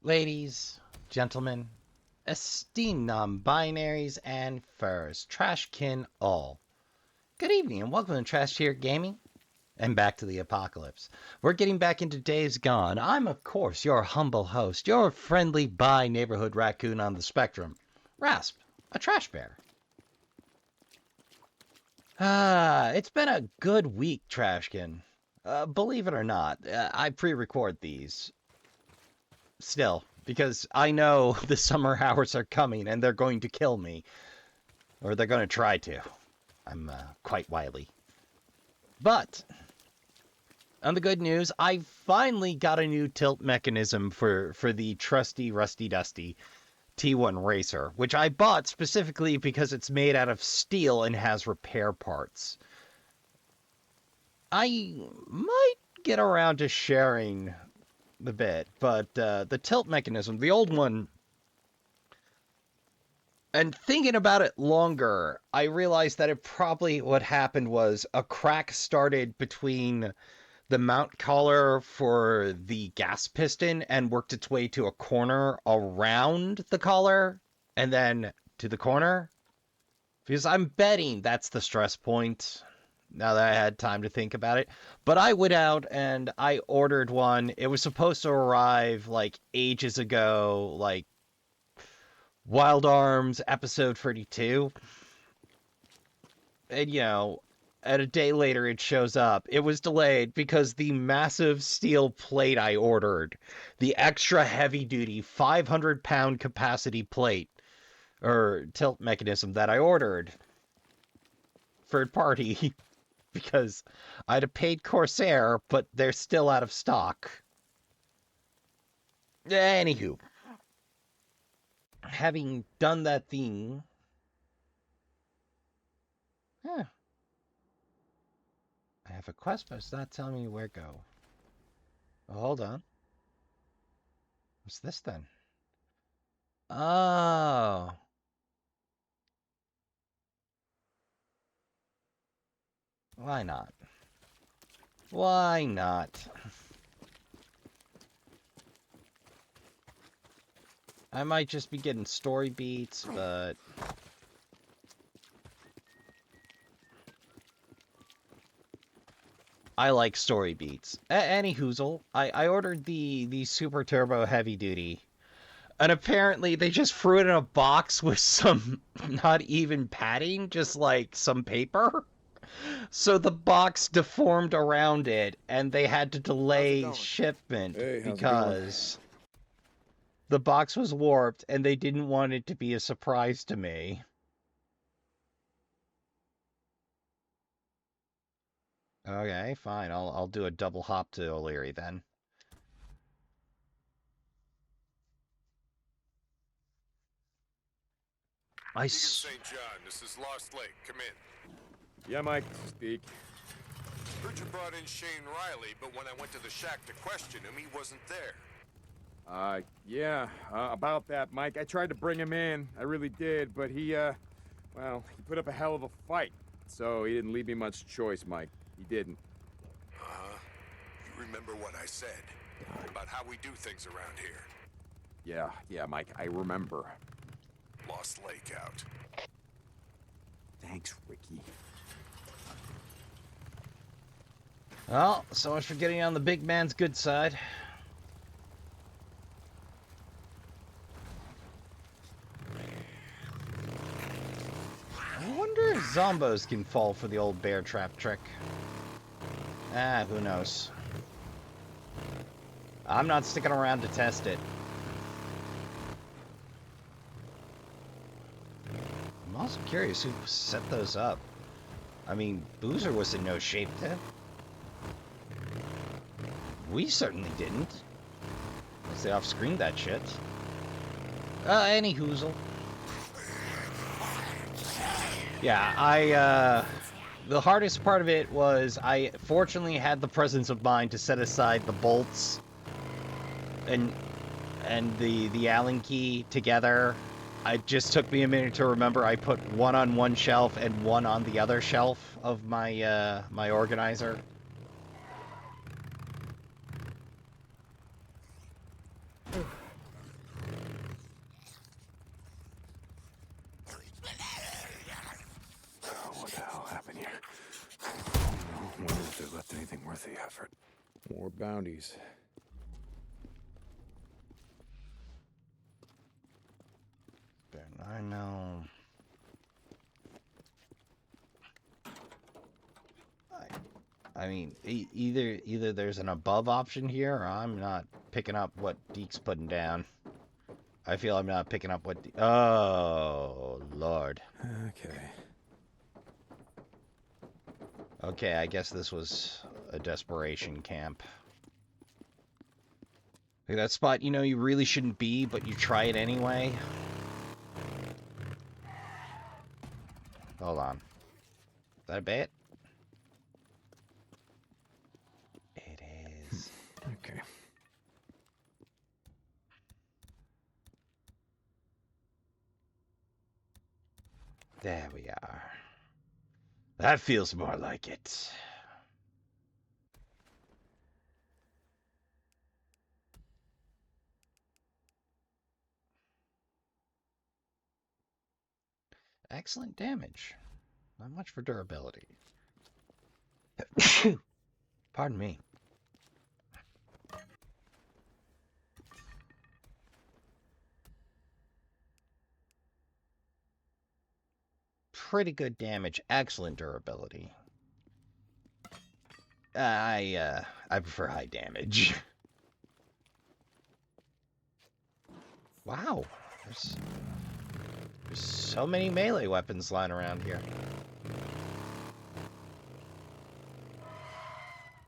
Ladies, gentlemen, esteemed non-binaries and furs, Trashkin all. Good evening and welcome to Trash Tier Gaming and back to the apocalypse. We're getting back into Days Gone. I'm, of course, your humble host, your friendly bi neighborhood raccoon on the spectrum, Rasp, a trash bear. It's been a good week, Trashkin. Believe it or not, I pre-record these. Still, because I know the summer hours are coming and they're going to kill me. Or they're going to try to. I'm quite wily. But, on the good news, I finally got a new tilt mechanism for the trusty Rusty Dusty T1 Racer, which I bought specifically because it's made out of steel and has repair parts. I might get around to sharing the bit, but the tilt mechanism, the old one, and thinking about it longer, I realized that it probably what happened was a crack started between the mount collar for the gas piston and worked its way to a corner around the collar and then to the corner. Because I'm betting that's the stress point now that I had time to think about it. But I went out and I ordered one. It was supposed to arrive like ages ago, like Wild Arms episode 32. And, and a day later it shows up. It was delayed because the massive steel plate I ordered, the extra heavy duty 500-pound capacity plate or tilt mechanism that I ordered, third party, because I'd have paid Corsair, but they're still out of stock. Anywho, having done that thing, huh, I have a quest, but it's not telling me where to go. Oh, hold on. What's this then? Oh. Why not? Why not? I might just be getting story beats, but I like story beats. Any hoozle, I ordered the Super Turbo Heavy Duty, and apparently they just threw it in a box with some not even padding, just like some paper. So the box deformed around it, and they had to delay shipment because the box was warped, and they didn't want it to be a surprise to me. Okay, fine. I'll do a double hop to O'Leary then. Deacon St. John, this is Lost Lake. Come in. Yeah, Mike, speak. Heard you brought in Shane Riley, but when I went to the shack to question him, he wasn't there. Yeah, about that, Mike. I tried to bring him in. I really did, but well, he put up a hell of a fight. So he didn't leave me much choice, Mike. He didn't. Uh-huh. You remember what I said about how we do things around here. Yeah, Mike, I remember. Lost Lake out. Thanks, Ricky. Well, so much for getting on the big man's good side. I wonder if zombos can fall for the old bear trap trick. Who knows. I'm not sticking around to test it. I'm also curious who set those up. I mean, Boozer was in no shape to. We certainly didn't. Unless they off-screened that shit. Any hoozle. Yeah, the hardest part of it was I fortunately had the presence of mind to set aside the bolts and the Allen key together. It just took me a minute to remember I put one on one shelf and one on the other shelf of my my organizer. What the hell happened here? Oh no, wonder if they left anything worth the effort. More bounties. I know. I mean, either there's an above option here, or I'm not picking up what Deke's putting down. I feel I'm not picking up what. Oh Lord. Okay. Okay, I guess this was a desperation camp. Like that spot, you know, you really shouldn't be, but you try it anyway. Hold on. Is that a bait? It is. Okay. There we are. That feels more like it. Excellent damage. Not much for durability. Pardon me. Pretty good damage. Excellent durability. I prefer high damage. Wow. There's so many melee weapons lying around here.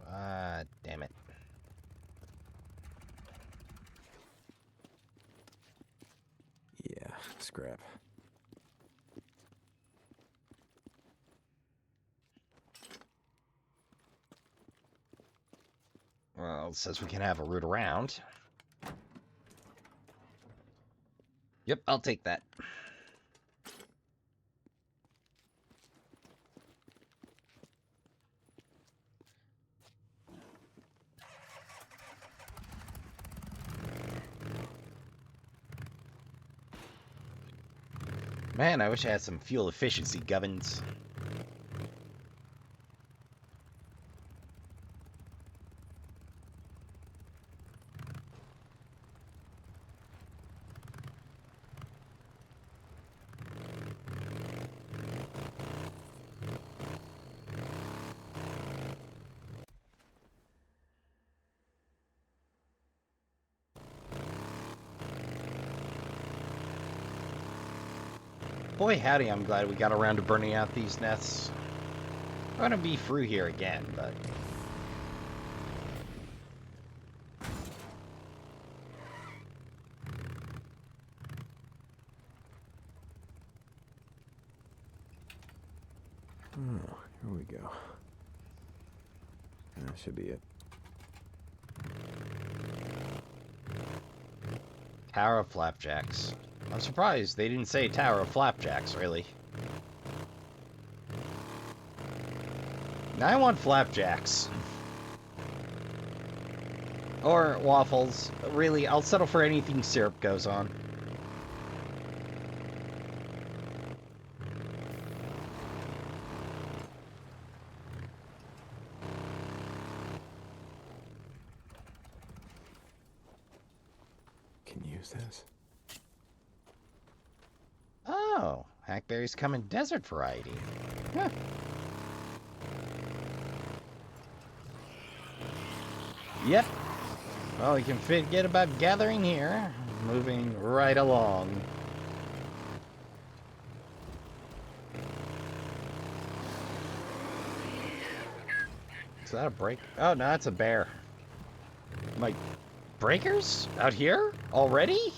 Ah, damn it. Yeah, scrap. Well, it says we can have a route around. Yep, I'll take that. Man, I wish I had some fuel efficiency gubbins. Boy, howdy, I'm glad we got around to burning out these nests. I'm gonna be through here again, but... Oh, here we go. That should be it. Tower of Flapjacks. I'm surprised they didn't say Tower of Flapjacks, really. Now I want flapjacks. Or waffles. Really, I'll settle for anything syrup goes on. Can use this. Oh, hackberries come in desert variety. Huh. Yep. Well, we can forget about gathering here. Moving right along. Is that a break? Oh, no, that's a bear. My breakers? Out here? Already?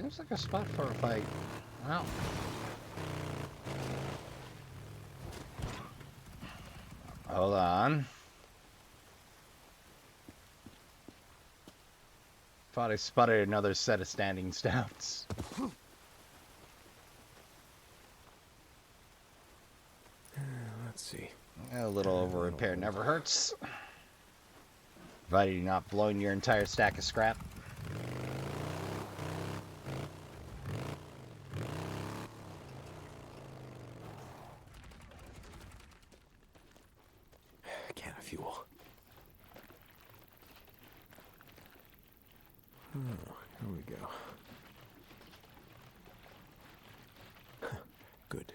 Seems like a spot for a fight. Well. Hold on. Thought I spotted another set of standing stouts. Let's see. A little over repair never hurts. Provided you're not blowing your entire stack of scrap. Can of fuel. Oh, here we go. Good.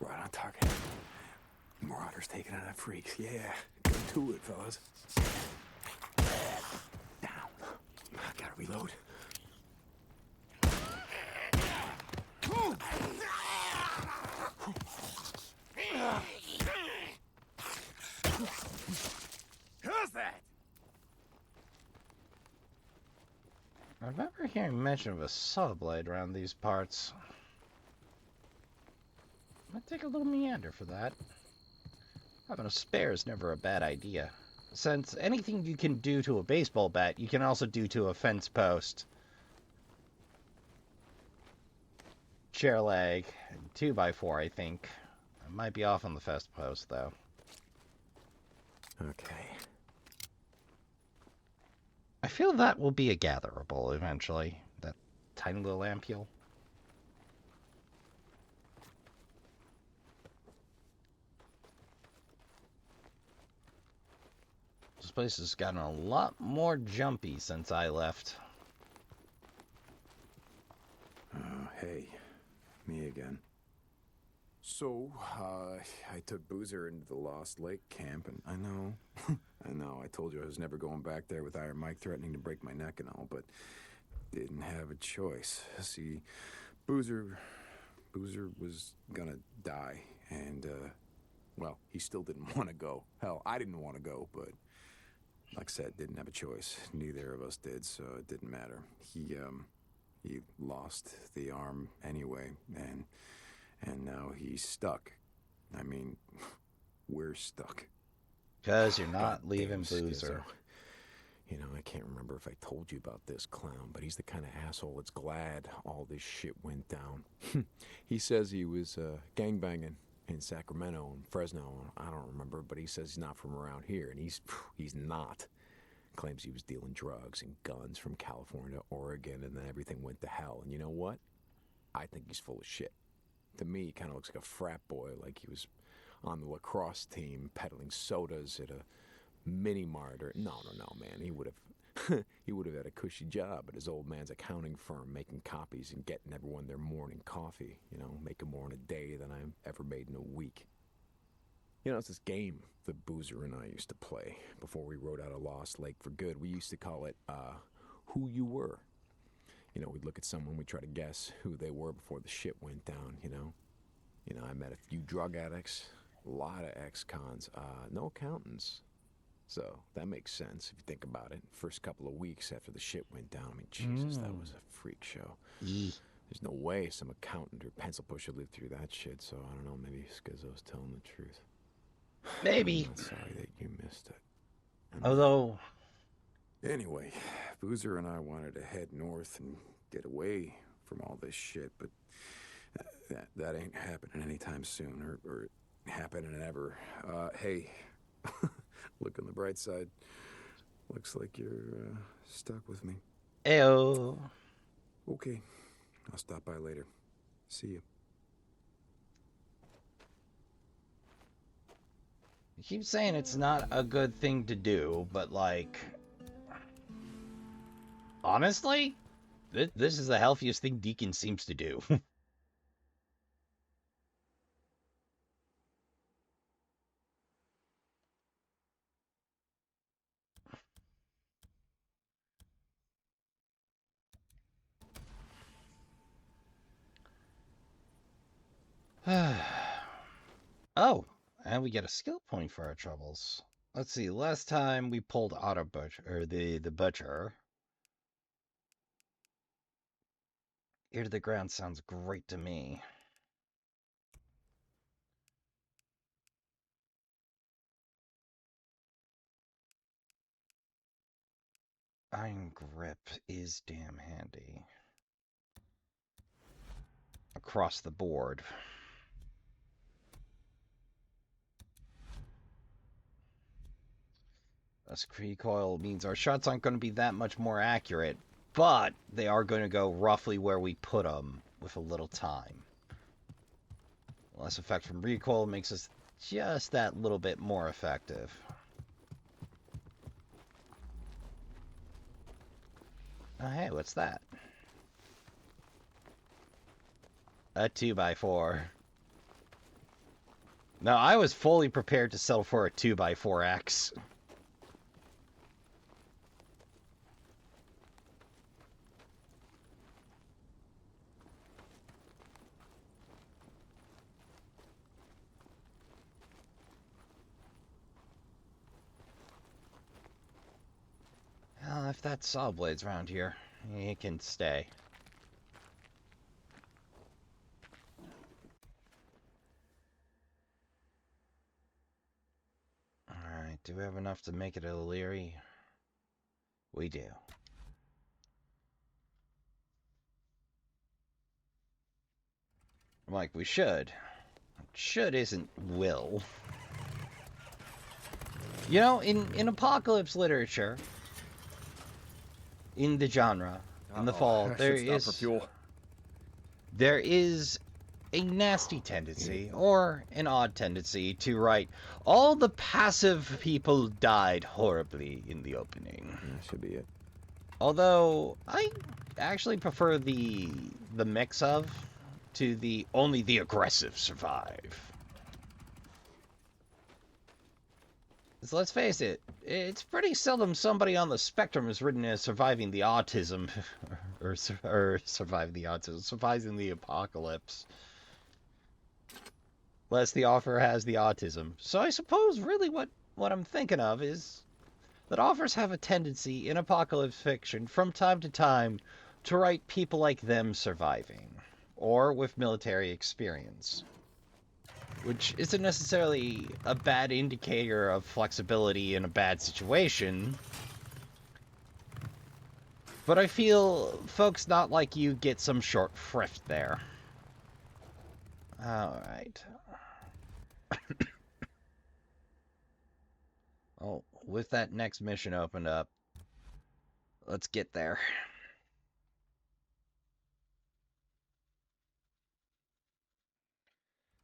Right on target. Marauders taking out that freaks. Yeah, go to it, fellas. Down. Gotta reload. How's that? I remember hearing mention of a saw blade around these parts. Might take a little meander for that. Having a spare is never a bad idea. Since anything you can do to a baseball bat, you can also do to a fence post, chair leg, and 2x4, I think. I might be off on the fence post, though. Okay. I feel that will be a gatherable eventually. That tiny little ampule. This place has gotten a lot more jumpy since I left. Hey. Me again. So, I took Boozer into the Lost Lake camp, and I know, I told you I was never going back there with Iron Mike threatening to break my neck and all, but didn't have a choice. See, Boozer was gonna die, and, well, he still didn't want to go. Hell, I didn't want to go, but like I said, didn't have a choice. Neither of us did, so it didn't matter. He lost the arm anyway, and now he's stuck. I mean, we're stuck. Because you're not God leaving damn Boozer. schizo. You know, I can't remember if I told you about this clown, but he's the kind of asshole that's glad all this shit went down. He says he was gangbanging in Sacramento and Fresno. I don't remember, but he says he's not from around here, and he's not. Claims he was dealing drugs and guns from California to Oregon, and then everything went to hell. And you know what? I think he's full of shit. To me, he kind of looks like a frat boy, like he was on the lacrosse team peddling sodas at a mini mart. Or no, man. He would have he would have had a cushy job at his old man's accounting firm, making copies and getting everyone their morning coffee. You know, making more in a day than I ever made in a week. You know, it's this game that Boozer and I used to play before we rode out of Lost Lake for good. We used to call it Who You Were. You know, we'd look at someone, we'd try to guess who they were before the shit went down, you know. You know, I met a few drug addicts, a lot of ex-cons, no accountants. So that makes sense if you think about it. First couple of weeks after the shit went down, I mean, Jesus, that was a freak show. There's no way some accountant or pencil pusher lived through that shit, so I don't know, maybe Skizzo's telling the truth. Maybe. I'm not sorry that you missed it. Although, Anyway, Boozer and I wanted to head north and get away from all this shit, but that ain't happening anytime soon, or happening ever. Hey, look on the bright side. Looks like you're stuck with me. ayo. Okay, I'll stop by later. See you. You keep saying it's not a good thing to do, but like, honestly, this is the healthiest thing Deacon seems to do. Oh, and we get a skill point for our troubles. Let's see. Last time we pulled Auto Butcher, or the Butcher. Ear to the ground sounds great to me. Iron Grip is damn handy. Across the board. Less recoil means our shots aren't going to be that much more accurate, but they are going to go roughly where we put them with a little time. Less effect from recoil makes us just that little bit more effective. Oh, hey, what's that? A 2x4. No, I was fully prepared to settle for a 2x4X. Well, if that saw blade's around here, it can stay. Alright, do we have enough to make it a Leary? We do. Like, we should. Should isn't will. You know, in apocalypse literature, in the genre, in the fall, there is a nasty tendency, or an odd tendency, to write, all the passive people died horribly in the opening. That should be it. Although, I actually prefer the mix of to the only the aggressive survive. So let's face it, it's pretty seldom somebody on the spectrum is written as surviving the autism, or surviving the autism, surviving the apocalypse. Unless the author has the autism. So I suppose really what I'm thinking of is that authors have a tendency in apocalypse fiction from time to time to write people like them surviving, or with military experience. Which isn't necessarily a bad indicator of flexibility in a bad situation. But I feel folks not like you get some short thrift there. Alright. Oh, with that next mission opened up, let's get there.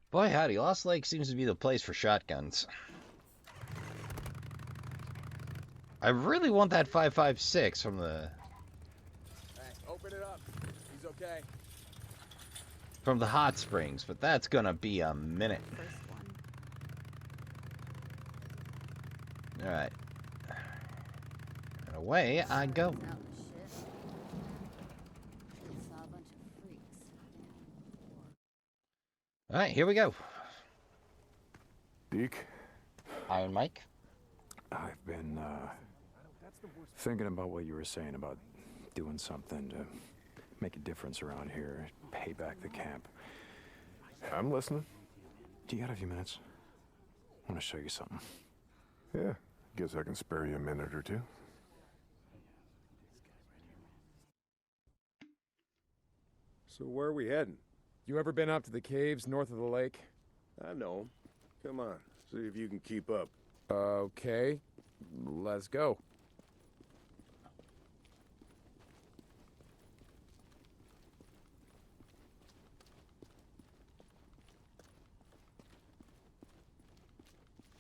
Boy howdy, Lost Lake seems to be the place for shotguns. I really want that 5.56 from the... Hey, open it up. He's okay. From the hot springs, but that's gonna be a minute. Alright. And away I go. Alright, here we go. Deke? Iron Mike? I've been, thinking about what you were saying about doing something to make a difference around here, pay back the camp. I'm listening. Do you got a few minutes? I want to show you something. Yeah, guess I can spare you a minute or two. So where are we heading? You ever been up to the caves north of the lake? I know. Come on, see if you can keep up. Okay, let's go.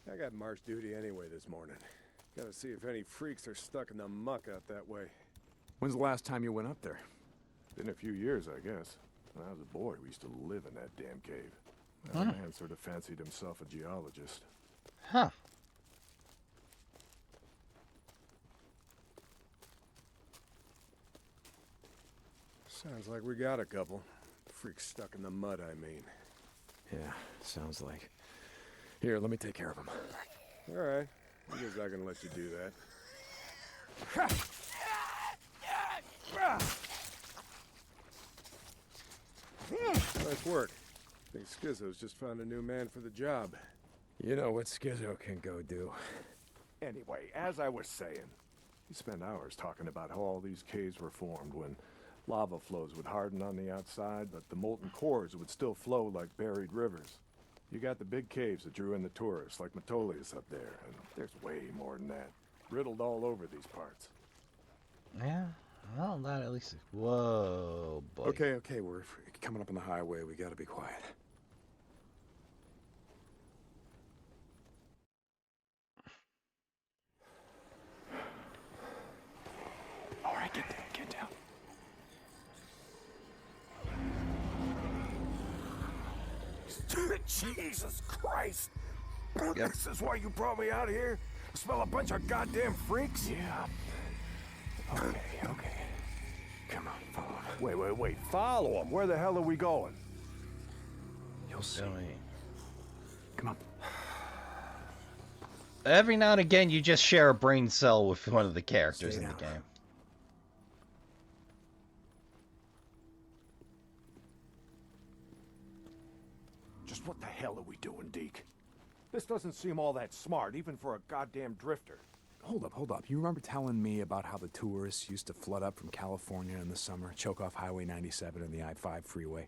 I got march duty anyway this morning. Gotta see if any freaks are stuck in the muck out that way. When's the last time you went up there? Been a few years, I guess. When I was a boy, we used to live in that damn cave. That man sort of fancied himself a geologist. Huh. Sounds like we got a couple. Freaks stuck in the mud, I mean. Yeah, sounds like. Here, let me take care of him. All right. I guess I can let you do that. Nice work. I think Schizo's just found a new man for the job. You know what Schizo can go do. Anyway, as I was saying, we spent hours talking about how all these caves were formed when lava flows would harden on the outside, but the molten cores would still flow like buried rivers. You got the big caves that drew in the tourists, like Metolius up there, and there's way more than that. Riddled all over these parts. Yeah, well, that at least. Whoa, boy. Okay, we're coming up on the highway. We gotta be quiet. All right, get down. Jesus Christ! This is why you brought me out here? Smell a bunch of goddamn freaks? Yeah. Okay. Come on, follow him. Wait. Follow him. Where the hell are we going? You'll see. Come on. Every now and again, you just share a brain cell with one of the characters Stay in the down. game. Just what the hell are we doing, Deke? This doesn't seem all that smart, even for a goddamn drifter. Hold up. You remember telling me about how the tourists used to flood up from California in the summer, choke off Highway 97 and the I-5 freeway?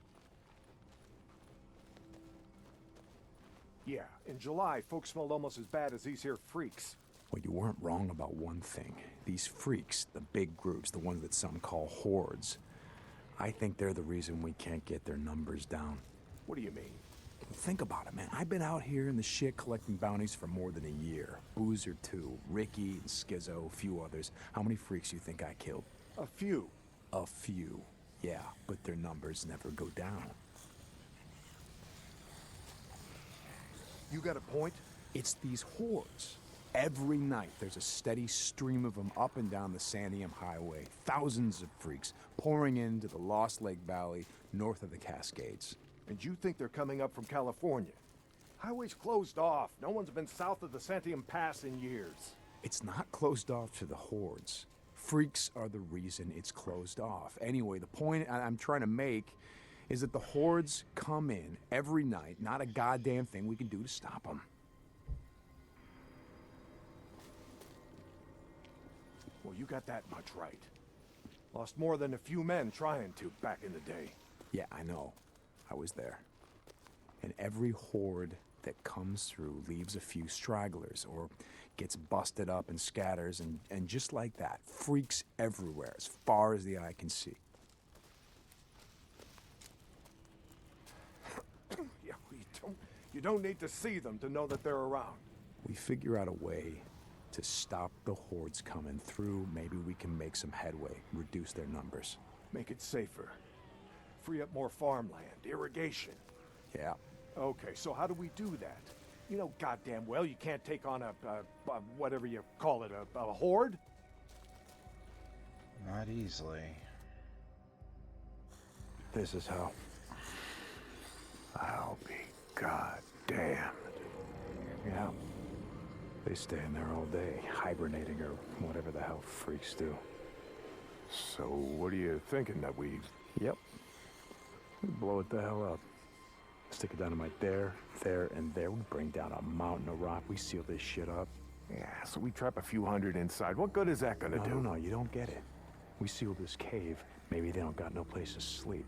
Yeah, in July, folks smelled almost as bad as these here freaks. Well, you weren't wrong about one thing. These freaks, the big groups, the ones that some call hordes, I think they're the reason we can't get their numbers down. What do you mean? Think about it, man. I've been out here in the shit collecting bounties for more than a year. Boozer, too. Ricky and Schizo, a few others. How many freaks you think I killed? A few. A few. Yeah, but their numbers never go down. You got a point? It's these hordes. Every night, there's a steady stream of them up and down the Santiam Highway. Thousands of freaks pouring into the Lost Lake Valley north of the Cascades. And you think they're coming up from California? Highway's closed off. No one's been south of the Santiam Pass in years. It's not closed off to the hordes. Freaks are the reason it's closed off. Anyway, the point I'm trying to make is that the hordes come in every night. Not a goddamn thing we can do to stop them. Well, you got that much right. Lost more than a few men trying to back in the day. Yeah, I know. I was there. And every horde that comes through leaves a few stragglers or gets busted up and scatters, and just like that, freaks everywhere as far as the eye can see. Yeah, you don't need to see them to know that they're around. We figure out a way to stop the hordes coming through. Maybe we can make some headway, reduce their numbers. Make it safer. Free up more farmland, irrigation. Yeah. Okay, so how do we do that? You know goddamn well you can't take on a whatever you call it, a horde? Not easily. This is how. I'll be goddamned. Yeah. They stay in there all day, hibernating or whatever the hell freaks do. So what are you thinking, that we... Yep. We blow it the hell up. Stick a dynamite there, and there. We bring down a mountain of rock. We seal this shit up. Yeah, so we trap a few hundred inside. What good is that gonna do? No, you don't get it. We seal this cave. Maybe they don't got no place to sleep.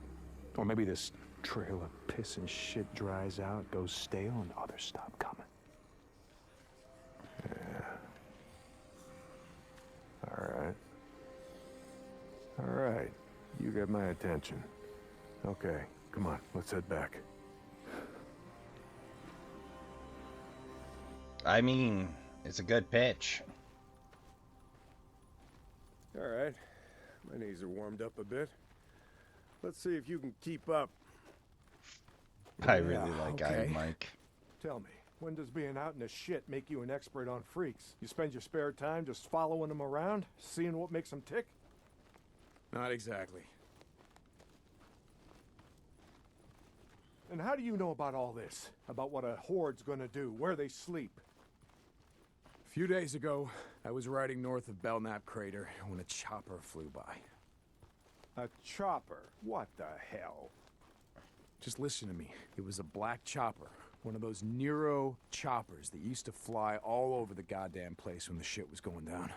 Or maybe this trail of piss and shit dries out, goes stale, and others stop coming. Yeah. All right. You get my attention. Okay, come on, let's head back. I mean, it's a good pitch. All right. My knees are warmed up a bit. Let's see if you can keep up. I really like okay. Iron Mike. Tell me, when does being out in the shit make you an expert on freaks? You spend your spare time just following them around, seeing what makes them tick? Not exactly. And how do you know about all this? About what a horde's gonna do, where they sleep? A few days ago, I was riding north of Belknap Crater when a chopper flew by. A chopper? What the hell? Just listen to me. It was a black chopper. One of those Nero choppers that used to fly all over the goddamn place when the shit was going down.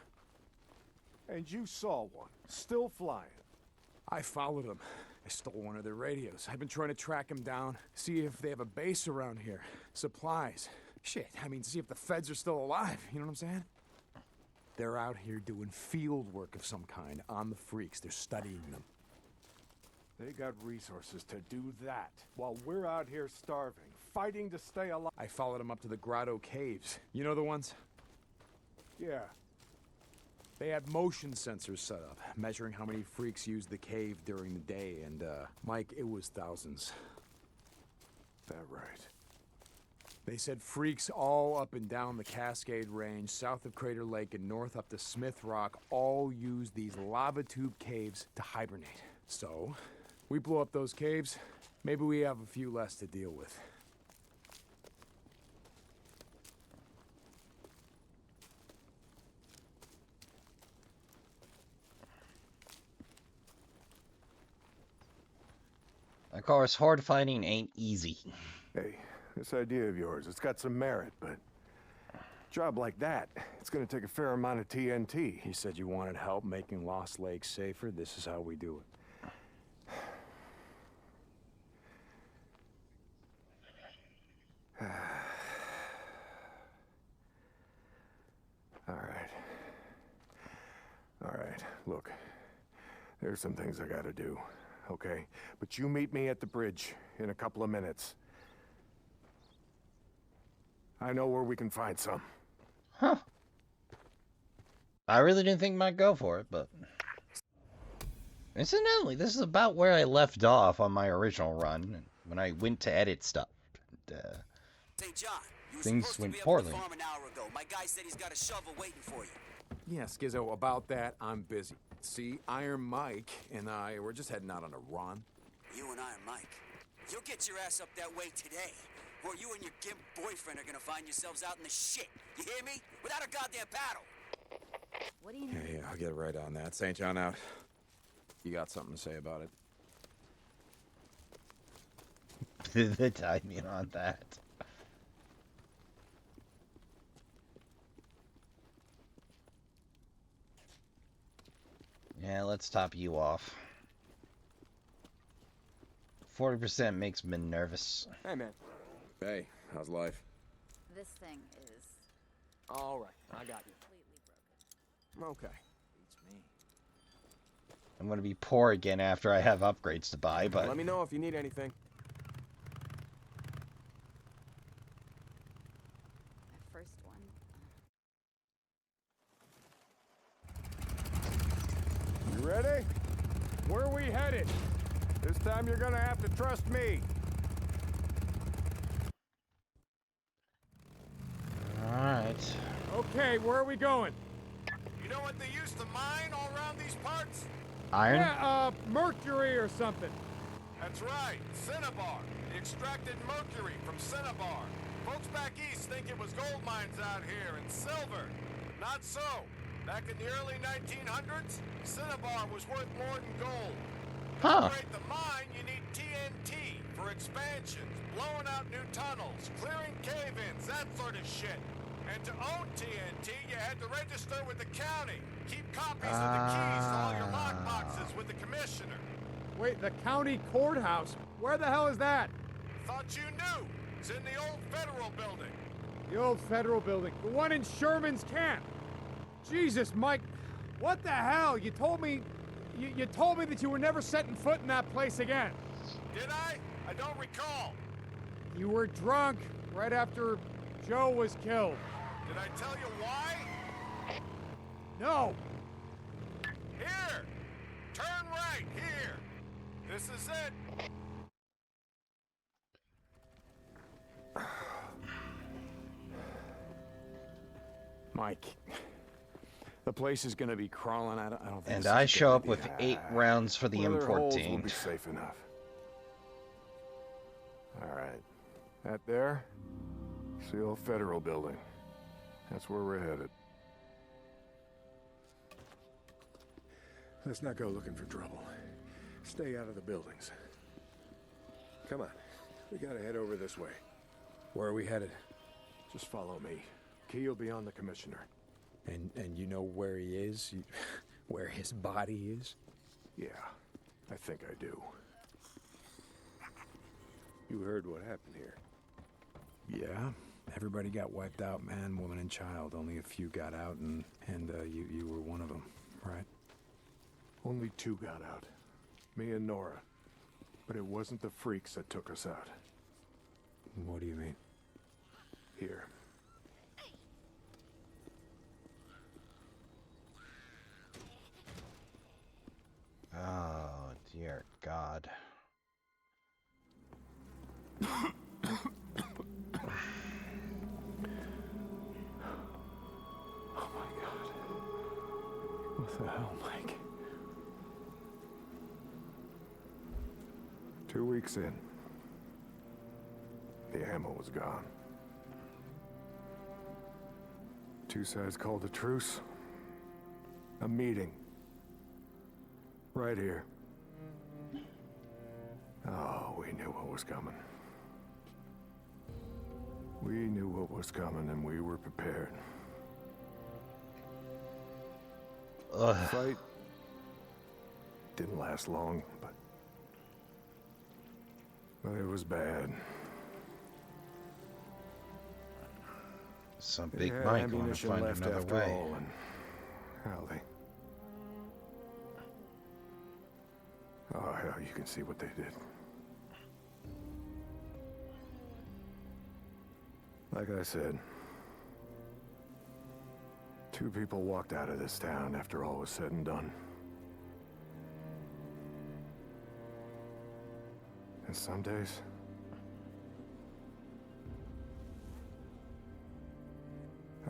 And you saw one, still flying. I followed them. I stole one of their radios. I've been trying to track them down, see if they have a base around here. Supplies. Shit, I mean, see if the feds are still alive. You know what I'm saying? They're out here doing field work of some kind on the freaks. They're studying them. They got resources to do that, while we're out here starving, fighting to stay alive. I followed them up to the Grotto Caves. You know the ones? Yeah. They had motion sensors set up, measuring how many freaks used the cave during the day, and, Mike, it was thousands. That right. They said freaks all up and down the Cascade Range, south of Crater Lake and north up to Smith Rock, all use these lava tube caves to hibernate. So, we blow up those caves, maybe we have a few less to deal with. Of course, horde fighting ain't easy. Hey, this idea of yours, it's got some merit, but a job like that, it's gonna take a fair amount of TNT. He said you wanted help making Lost Lake safer. This is how we do it. All right, look. There's some things I gotta do, okay? But you meet me at the bridge in a couple of minutes. I know where we can find some. Huh. I really didn't think Mike go for it, but... Incidentally, this is about where I left off on my original run, when I went to edit stuff. St. John, you were Things supposed went to be poorly. up at the farm an hour ago. My guy said he's got a shovel waiting for you. Yeah, Skizzo, about that, I'm busy. See, Iron Mike and I, we're just heading out on a run. You and Iron Mike. You'll get your ass up that way today. Or you and your gimp boyfriend are gonna find yourselves out in the shit. You hear me? Without a goddamn paddle. What do you need? Yeah, I'll get right on that. St. John out. You got something to say about it? The timing on that. Yeah, let's top you off. 40% makes me nervous. Hey, man. Hey, how's life? This thing is All right, I got you. completely broken. Okay. Beats me. I'm gonna be poor again after I have upgrades to buy, but... Let me know if you need anything. My first one. You ready? Where are we headed? This time you're gonna have to trust me. Alright. Okay, where are we going? You know what they used to mine all around these parts? Iron? Mercury or something. That's right, cinnabar. They extracted mercury from cinnabar. Folks back east think it was gold mines out here and silver. Not so. Back in the early 1900s, cinnabar was worth more than gold. To Huh. operate the mine, you need TNT for expansions, blowing out new tunnels, clearing cave-ins, that sort of shit. And to own TNT, you had to register with the county. Keep copies of the keys to all your lockboxes with the commissioner. Wait, the county courthouse? Where the hell is that? Thought you knew. It's in the old federal building. The old federal building. The one in Sherman's camp. Jesus, Mike. What the hell? You told me... You told me that you were never setting foot in that place again. Did I? I don't recall. You were drunk right after Joe was killed. Did I tell you why? No. Here! Turn right, here! This is it! Mike, the place is gonna be crawling. I don't think. And this is I a good show up idea. with 8 rounds for the Other holes will M14. be safe enough. All right. That there? It's the old federal building. That's where we're headed. Let's not go looking for trouble. Stay out of the buildings. Come on. We gotta head over this way. Where are we headed? Just follow me. Key will be on the commissioner. And you know where he is? Where his body is? Yeah, I think I do. You heard what happened here. Yeah. Everybody got wiped out, man, woman, and child. Only a few got out, and you were one of them, right? Only 2 got out. Me and Nora. But it wasn't the freaks that took us out. What do you mean? Here. Oh, dear God. Oh my God. What the hell, Mike? 2 weeks in. The ammo was gone. 2 sides called a truce. A meeting. Right here. Oh, we knew what was coming. We knew what was coming and we were prepared. The fight didn't last long, but it was bad. Some big Yeah, Mike want to ammunition find left another after way. all, and hell, oh hell, you can see what they did. Like I said, 2 people walked out of this town after all was said and done. And some days,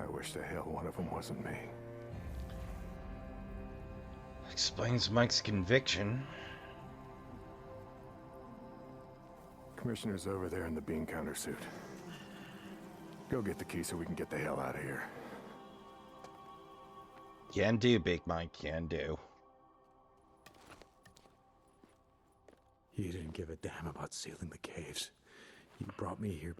I wish the hell one of them wasn't me. Explains Mike's conviction. Commissioner's over there in the bean counter suit. Go get the key so we can get the hell out of here. Can do, Big Mike, can do. You didn't give a damn about sealing the caves. You brought me here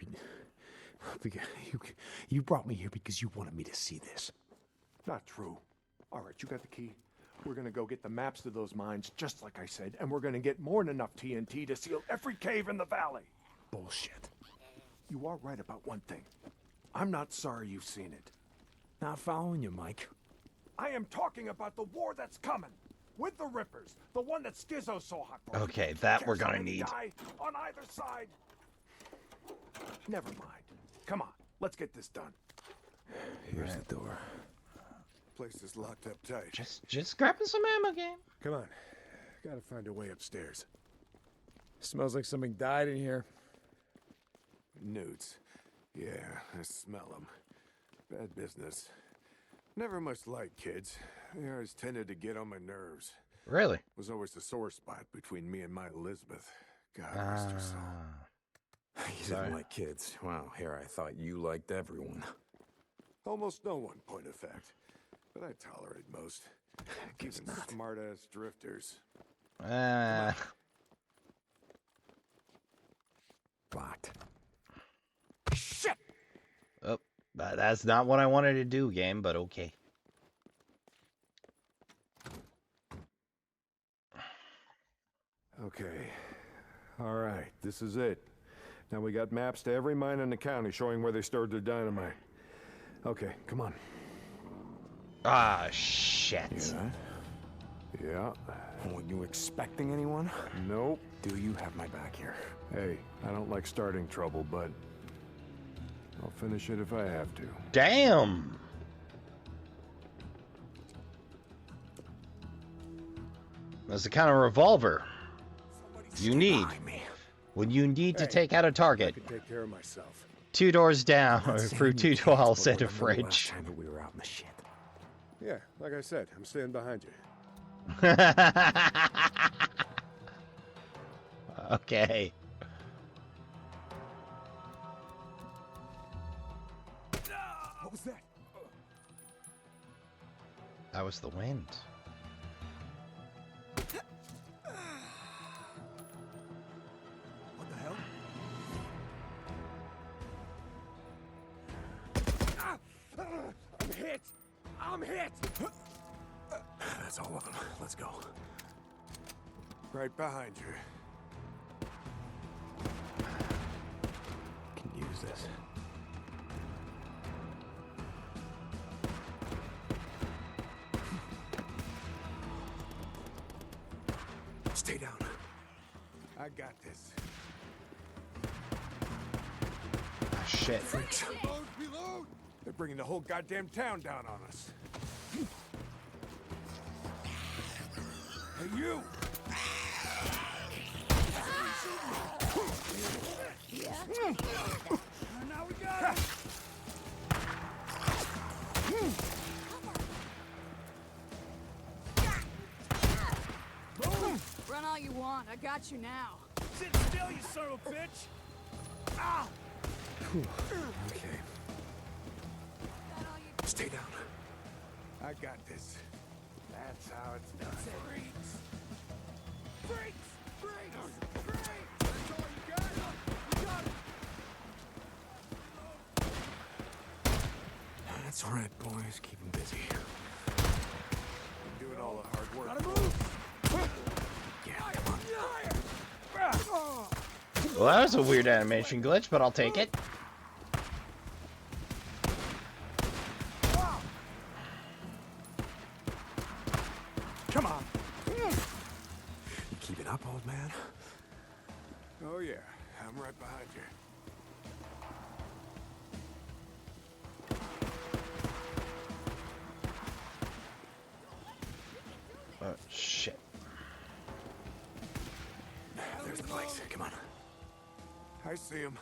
you brought me here because you wanted me to see this. Not true. All right, you got the key. We're gonna go get the maps to those mines, just like I said, and we're gonna get more than enough TNT to seal every cave in the valley. Bullshit. You are right about one thing. I'm not sorry you've seen it. Not following you, Mike. I am talking about the war that's coming. With the Rippers. The one that Skizzo's so hot for. Okay, that we're Cares how gonna many need. die on either side. Never mind. Come on, let's get this done. Here's the door. Place is locked up tight. Just grabbing some ammo, game. Come on. Gotta find a way upstairs. Smells like something died in here. Newts. Yeah, I smell them. Bad business. Never much liked kids. They always tended to get on my nerves. Really? Was always the sore spot between me and my Elizabeth. God rest her soul. You Sorry. didn't like kids. Wow, here I thought you liked everyone. Almost no one, point of fact. But I tolerate most. Guess Even not. smart-ass drifters. Locked. Shit! Oh, that's not what I wanted to do, game, but okay. Okay. All right, this is it. Now we got maps to every mine in the county showing where they stored their dynamite. Okay, come on. Ah, shit. You hear that? Yeah. Were you expecting anyone? Nope. Do you have my back here? Hey, I don't like starting trouble, but I'll finish it if I have to. Damn. That's the kind of revolver you need Behind me. when you need to Hey, take out a I target. can take care of myself. 2 doors down, or Not through saying 2 you can't, walls but and a remember the last fridge. time that we were out in the shit. Yeah, like I said, I'm staying behind you. Okay. was the wind. What the hell? I'm hit! I'm hit! That's all of them. Let's go. Right behind you. Can use this. Stay down. I got this. Ah, shit. Reload, reload! They're bringing the whole goddamn town down on us. Hey, you! Now we got it! Run all you want. I got you now. Sit still, you son of a bitch! Ah! Okay. That all you... Stay down. I got this. That's how it's done. Freaks! Freaks! Freaks! Freaks! That's all you got? You got it! That's all right, boys. Keep them busy. Doing all the hard work. Gotta move! Yeah, come on. Well, that was a weird animation glitch, but I'll take it. Come on! You keeping up, old man? Oh, yeah. I'm right behind you. Oh, shit. There's the place. Come on. I see him.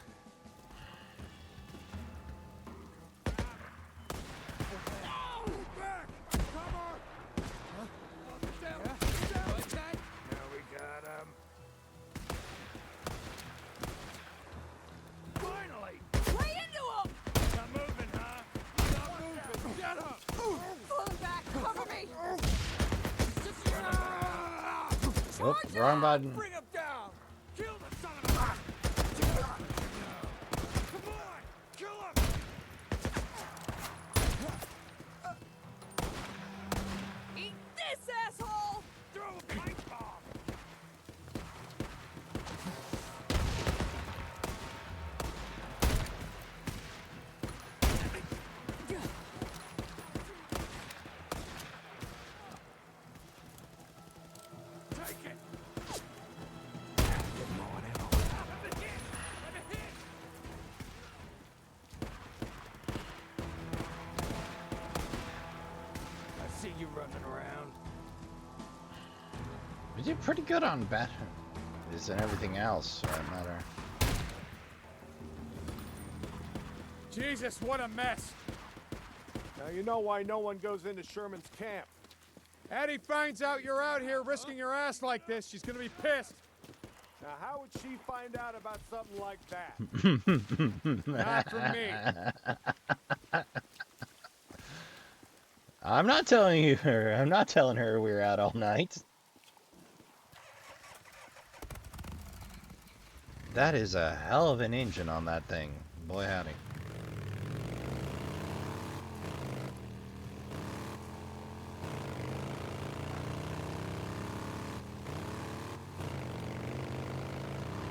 Back! Come on! Down! Down! Like that? Now we got him. Finally! Lay into him! Not moving, huh? Not moving! Get up! Pull him back! Cover me! Oh, wrong button. Bring him down! Kill the son of a... Come on! Kill him! Eat this, asshole! Throw a pipe bomb! Take it! I see you running around. We did pretty good on bat. This and everything else, for that matter. Jesus, what a mess! Now you know why no one goes into Sherman's camp. Addie finds out you're out here risking your ass like this, she's gonna be pissed. Now how would she find out about something like that? Not from me. I'm not telling her. I'm not telling her we were out all night. That is a hell of an engine on that thing. Boy, howdy.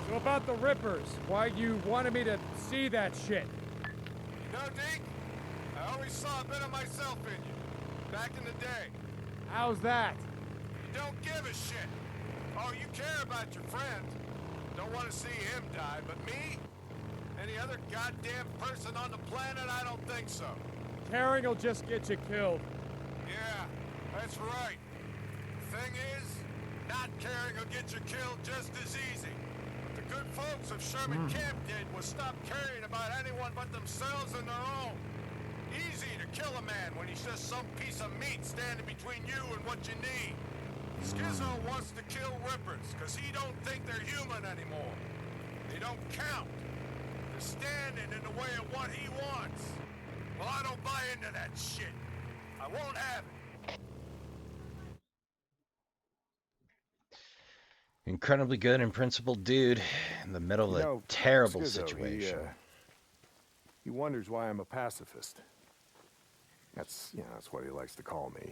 So about the Rippers, why you wanted me to see that shit? You know, Deke, I always saw a bit of myself in you. Back in the day. How's that? You don't give a shit. Oh, you care about your friend. Don't want to see him die, but me? Any other goddamn person on the planet? I don't think so. Caring will just get you killed. Yeah, that's right. Thing is, not caring will get you killed just as easy. What the good folks of Sherman Camp did was stop caring about anyone but themselves and their own. Easy to kill a man when he's just some piece of meat standing between you and what you need. Skizzo wants to kill Rippers because he don't think they're human anymore. They don't count. They're standing in the way of what he wants. Well, I don't buy into that shit. I won't have it. Incredibly good and principled dude in the middle You of a know, terrible Skizzo, situation. He wonders why I'm a pacifist. That's what he likes to call me.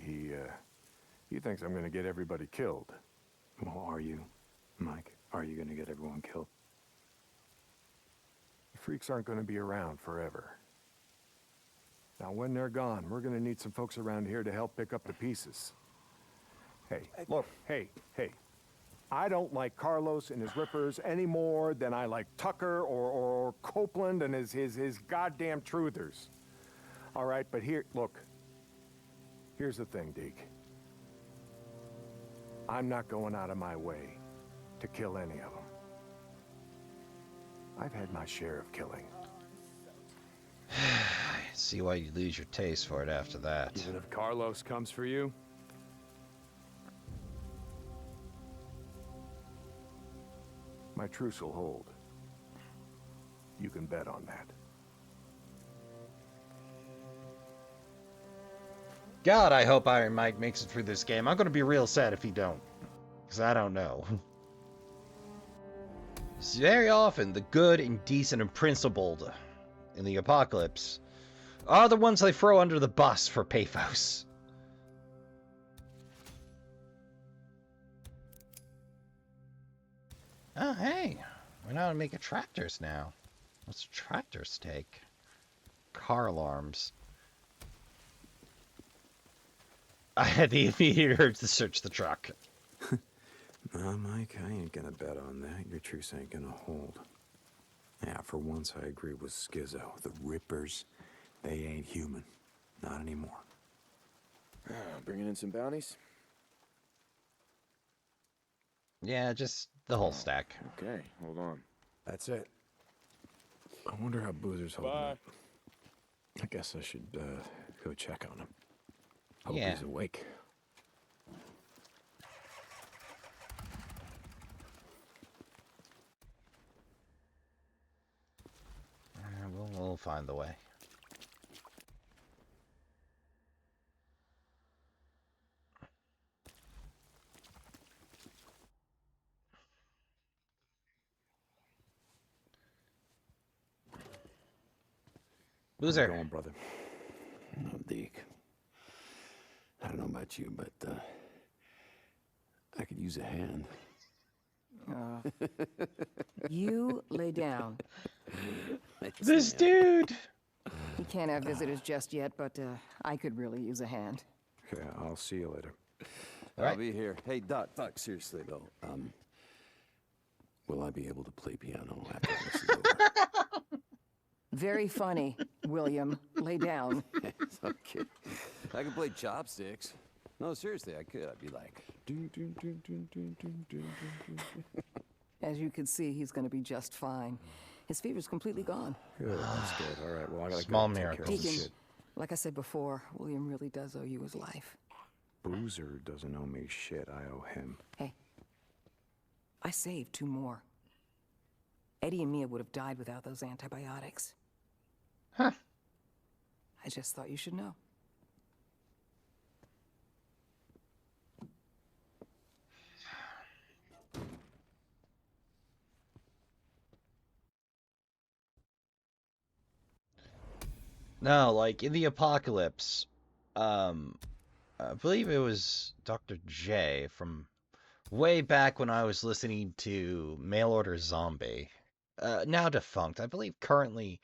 He thinks I'm gonna get everybody killed. Well, are you, Mike? Are you gonna get everyone killed? The freaks aren't gonna be around forever. Now, when they're gone, we're gonna need some folks around here to help pick up the pieces. Hey, look, hey. I don't like Carlos and his rippers any more than I like Tucker or Copeland and his goddamn truthers. All right, but here's the thing, Deke. I'm not going out of my way to kill any of them. I've had my share of killing. See why you lose your taste for it after that. Even if Carlos comes for you? My truce will hold. You can bet on that. God, I hope Iron Mike makes it through this game. I'm going to be real sad if he don't. Because I don't know. It's very often the good and decent and principled in the apocalypse are the ones they throw under the bus for pathos. Oh, hey. We're now making tractors now. What's tractors take? Car alarms. I had the immediate urge to search the truck. No, Mike, I ain't gonna bet on that. Your truce ain't gonna hold. Yeah, for once I agree with Skizzo. The Rippers, they ain't human. Not anymore. Bringing in some bounties? Yeah, just the whole stack. Okay, hold on. That's it. I wonder how Boozer's holding Bye. up. I guess I should go check on him. Hope Yeah. he's awake. We'll find the way. How's Boozer. it going, brother? No, Deke. I don't know about you, but I could use a hand. You lay down. This dude! We can't have visitors just yet, but I could really use a hand. Okay, I'll see you later. I'll right. be here. Hey, Doc, seriously though, will I be able to play piano after this is over? Very funny, William. Lay down. Okay. I can play chopsticks. No, seriously, I could. I'd be like, As you can see, he's going to be just fine. His fever's completely gone. Good, that's good. All right, well, I gotta Small go take care of miracles. some Deacon, shit. like I said before, William really does owe you his life. Boozer doesn't owe me shit. I owe him. Hey, I saved 2 more. Eddie and Mia would have died without those antibiotics. Huh. I just thought you should know. No, like in the apocalypse, I believe it was Dr. J from way back when I was listening to Mail Order Zombie. Now defunct. I believe currently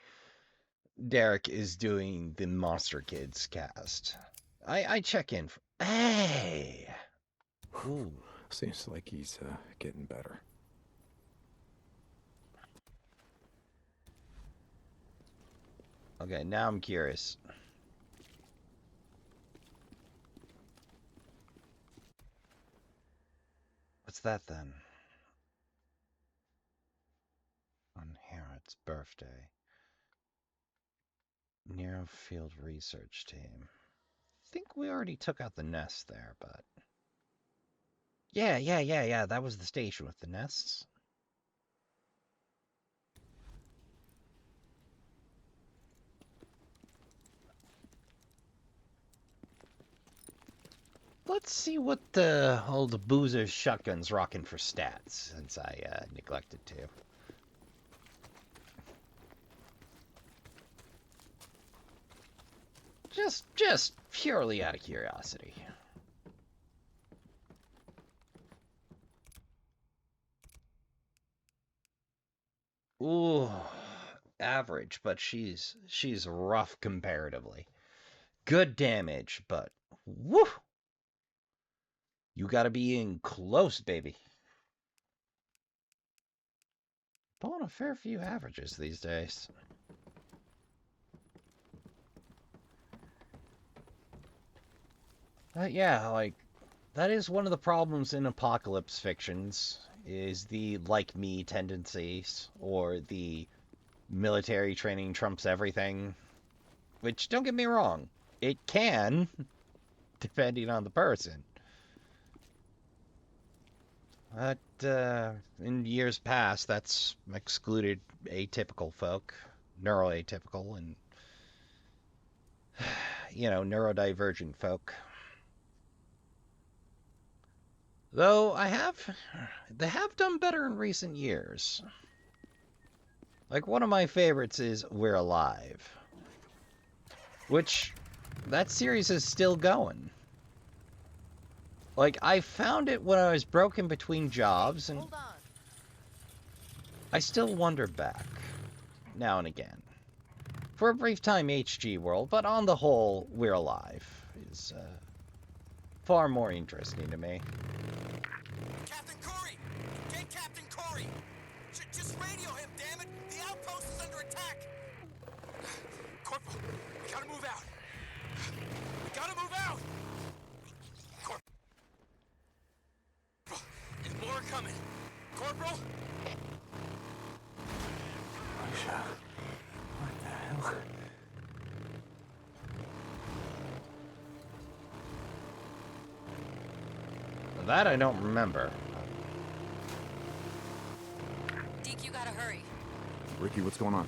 Derek is doing the Monster Kids cast. I check in. Hey! Ooh. Seems like he's getting better. Okay, now I'm curious. What's that then? On Harrod's birthday. Nero Field Research Team. I think we already took out the nest there, but... Yeah, that was the station with the nests. let's see what the old boozer's shotgun's rocking for stats, since I neglected to. Just purely out of curiosity. Ooh, average, but she's rough comparatively. Good damage, but woo! You gotta be in close, baby. Pulling a fair few averages these days. Yeah, like, that is one of the problems in apocalypse fictions, is the like-me tendencies, or the military training trumps everything. Which, don't get me wrong, it can, depending on the person. But, in years past, that's excluded atypical folk, neuroatypical, and, neurodivergent folk. Though, they have done better in recent years. Like, one of my favorites is We're Alive. Which, that series is still going. Like, I found it when I was broken between jobs, and I still wander back, now and again. For a brief time, HG World, but on the whole, We're Alive is, far more interesting to me. Captain Corey! Get Captain Corey! Just radio him, damn it! The outpost is under attack! Corporal, we gotta move out! We gotta move out! Corporal! There's more coming! Corporal! Alicia, what the hell? That I don't remember. Deke, you gotta hurry. Ricky, what's going on?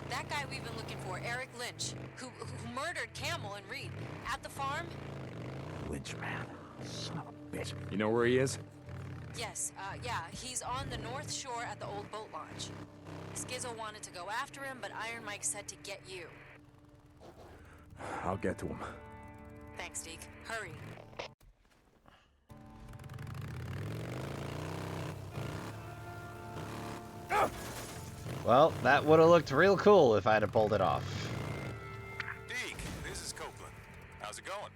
That guy we've been looking for, Eric Lynch, who murdered Camel and Reed at the farm. Lynch, man. Son of a bitch. You know where he is? Yes, yeah, he's on the north shore at the old boat launch. Skizzo wanted to go after him, but Iron Mike said to get you. I'll get to him. Thanks, Deke. Hurry. Well, that would have looked real cool if I'd have pulled it off. Deke, this is Copeland. How's it going?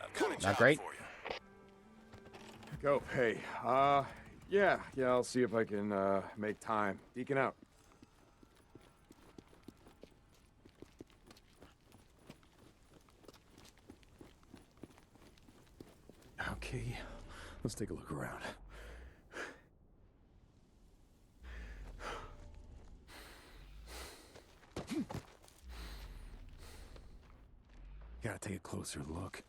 I've got a job Not great. for you. Go. Hey, yeah, I'll see if I can, make time. Deacon out. Okay, let's take a look around. Gotta take a closer look.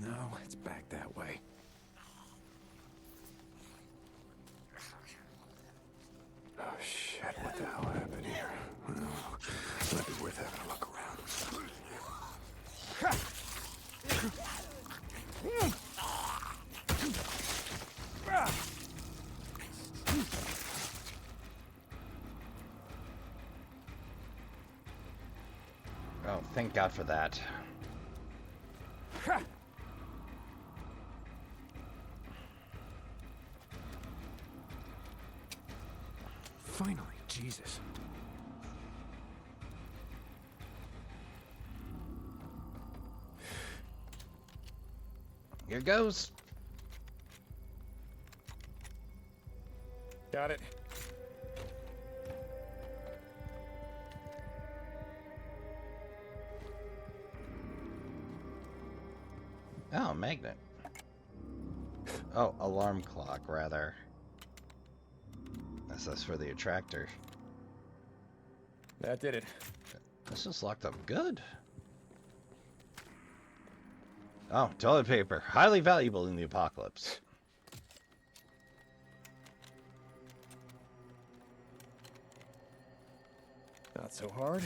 No, it's back that way. Oh, shit, what the hell happened here? Well, might be worth having a look around. Oh, thank God for that. Finally, Jesus. Here goes. Got it. Oh, magnet. Oh, alarm clock, rather. That's for the attractor. That did it. This is locked up good. Oh, toilet paper. Highly valuable in the apocalypse. Not so hard.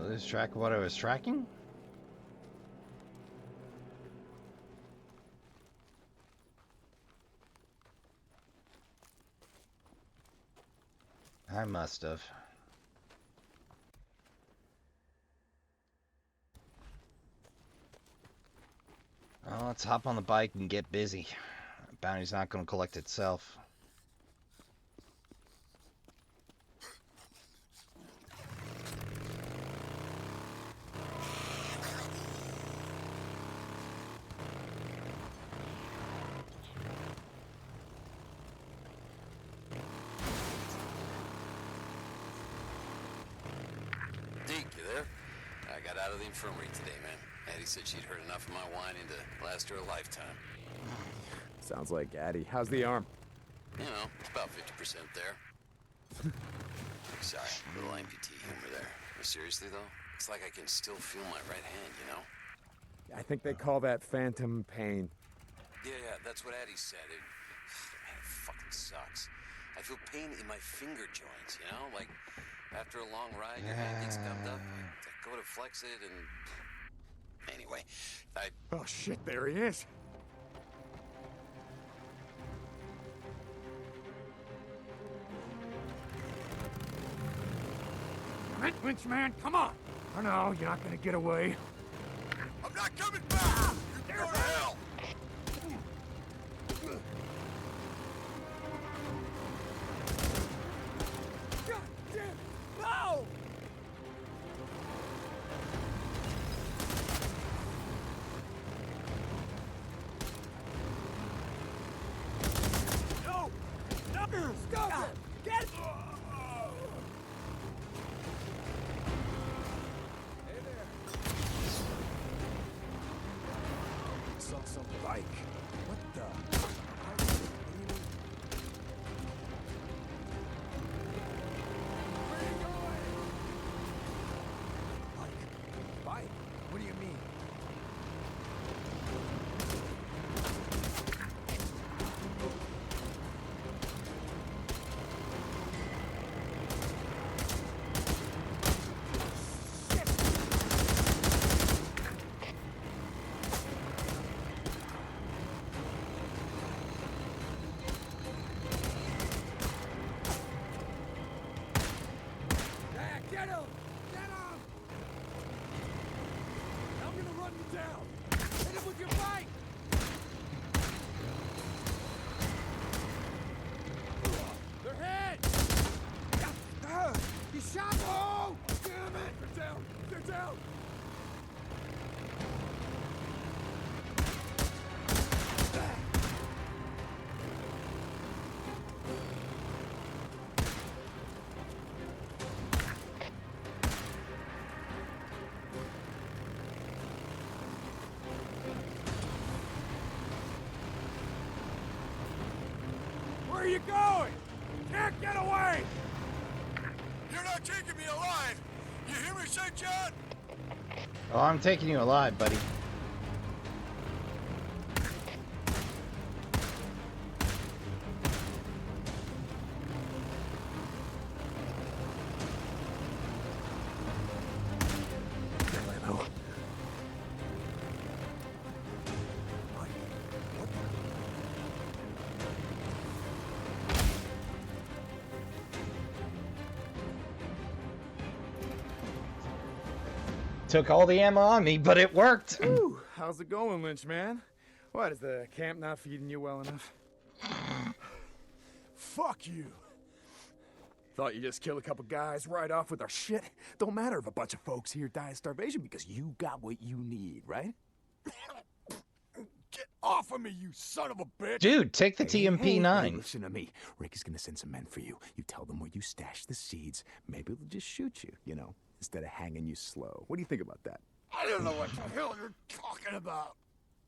Lose track of what I was tracking? I must have. Well, let's hop on the bike and get busy. Bounty's not going to collect itself. Deke, you there? I got out of the infirmary today, man. Addie said she'd heard enough of my whining to last her a lifetime. Sounds like Addie. How's the arm? You know, it's about 50% there. Sorry, a little amputee humor there. But seriously, though, it's like I can still feel my right hand, you know? I think they call that phantom pain. Yeah, that's what Addie said. Man, it fucking sucks. I feel pain in my finger joints, you know? Like, after a long ride, your hand gets gummed up. I go to flex it and... Anyway, Oh, shit, there he is. Winchman, come on! Oh no, you're not gonna get away. I'm not coming back! You're going to hell! God damn it! No! No! No! Stop it! Get it! Hey there. Saw some bike. What the? Where are you going? Bike? What do you mean? Get him! Get him! I'm gonna run you down! Hit him with your bike! Their head! He shot me! Oh! Damn it! They're down! They're down! Where are you going? Can't get away! You're not taking me alive! You hear me say, John? Oh, I'm taking you alive, buddy. took all the ammo on me, but it worked. Whew, how's it going, Lynch, man? What, is the camp not feeding you well enough? Fuck you. Thought you just kill a couple guys right off with our shit? Don't matter if a bunch of folks here die of starvation because you got what you need, right? Get off of me, you son of a bitch! Dude, take the Hey, TMP-9. listen to me. Rick is gonna send some men for you. You tell them where you stashed the seeds. Maybe they'll just shoot you, you know, instead of hanging you slow. What do you think about that? I don't know what the hell you're talking about.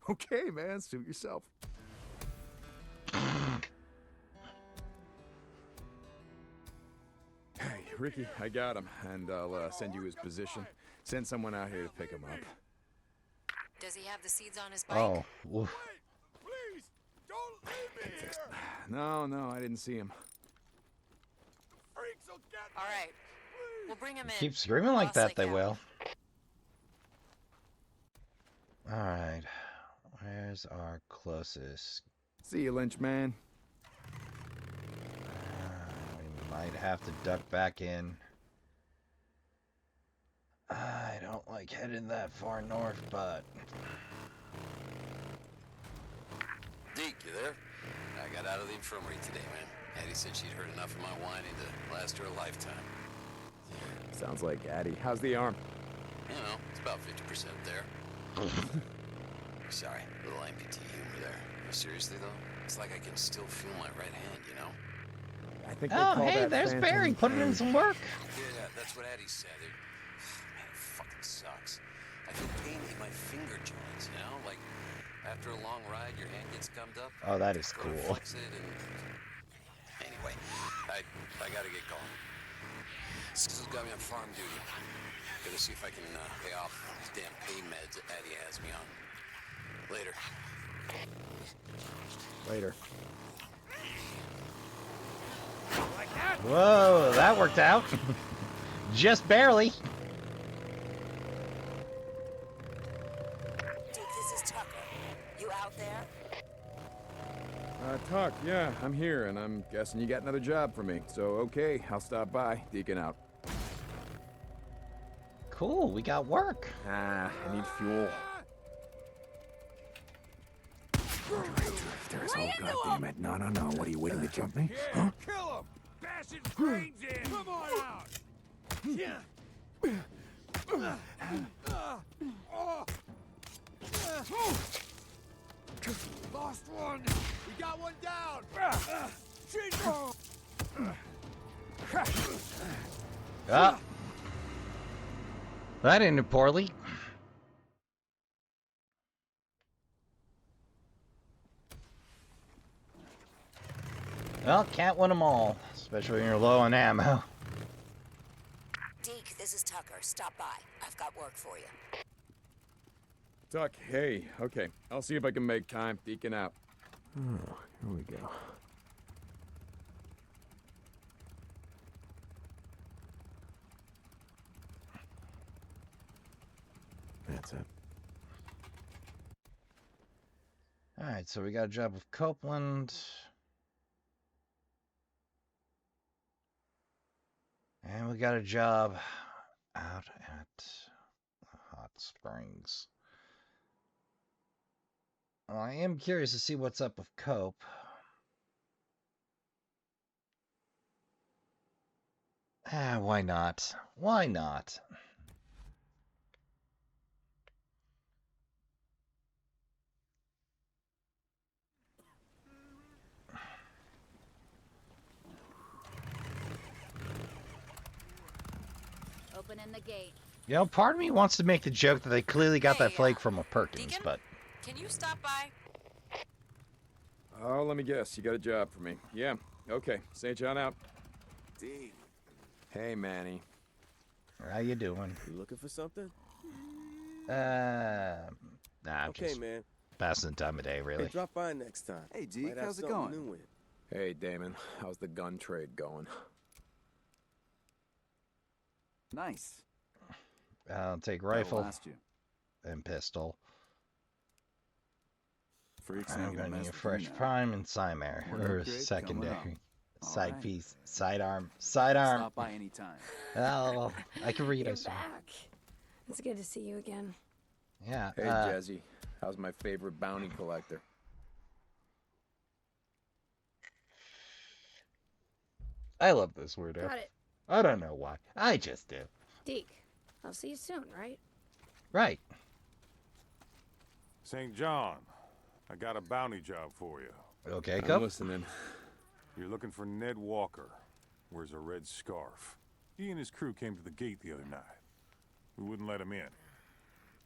Okay, man, suit yourself. Hey, Ricky, I got him, and I'll send you his position. Send someone out here to pick him up. Does he have the seeds on his bike? Oh, woof. Please, don't leave me here! No, I didn't see him. Freaks will get me! All right. We'll bring him in. Keep screaming like that, they Out. will. Alright. Where's our closest? See you, Lynch, man. We might have to duck back in. I don't like heading that far north, but... Deke, you there? I got out of the infirmary today, man. Addie said she'd heard enough of my whining to last her a lifetime. Sounds like Addie. How's the arm? You know, it's about 50% there. Sorry, a little amputee humor there. But seriously, though, it's like I can still feel my right hand, you know? I think they Oh, call hey, that there's phantom Barry putting in pain. some work. Yeah, that's what Addie said. Man, it fucking sucks. I feel pain in my finger joints, you know? Like, after a long ride, your hand gets gummed up. Oh, that is Go to cool. flex it and... Anyway, I gotta get going. Skizzle's got me on farm duty. Gotta see if I can pay off these damn pain meds that Addie has me on. Later. Later. Whoa, that worked out. Just barely. Duke, this is Tucker. You out there? Tuck, yeah, I'm here, and I'm guessing you got another job for me. So, okay, I'll stop by. Deacon out. Cool, we got work. I need fuel. There's oh god damn it. No. What are you waiting to jump me? Huh? Kill him! Bash his brains in! Come on out! Yeah. Lost one! We got one down! Ah. That ended poorly. Well, can't win them all, especially when you're low on ammo. Deke, this is Tucker. Stop by. I've got work for you. Tuck, hey, okay. I'll see if I can make time. Deacon out. Oh, here we go. That's it. Alright, so we got a job with Copeland. And we got a job out at Hot Springs. Well, I am curious to see what's up with Cope. Why not? Why not? Opening the gate. You know, part of me wants to make the joke that they clearly got that flake from a Perkins, Deacon? but... Can you stop by? Oh, let me guess. You got a job for me. Yeah, okay. St. John out. D, Hey, Manny. How you doing? you looking for something? Nah, I'm Okay, just man. passing the time of day, really. Hey, drop by next time. Hey, Deke, Might have how's it something going? new with. Hey, Damon. How's the gun trade going? Nice. I'll take That'll rifle last you. and pistol. Freaks I'm ain't gonna mess need a with you fresh now. prime and primary, One or upgrade coming secondary. up. Side Alright. piece, sidearm, sidearm. Stop by anytime. Oh, I can read You're it. back. It's good to see you again. Yeah. Hey, Jazzy. How's my favorite bounty collector? I love this weirdo. Got it. I don't know why. I just do. Deke, I'll see you soon, right? Right. St. John, I got a bounty job for you. Okay, I'm listening. You're looking for Ned Walker. Wears a red scarf. He and his crew came to the gate the other night. We wouldn't let him in.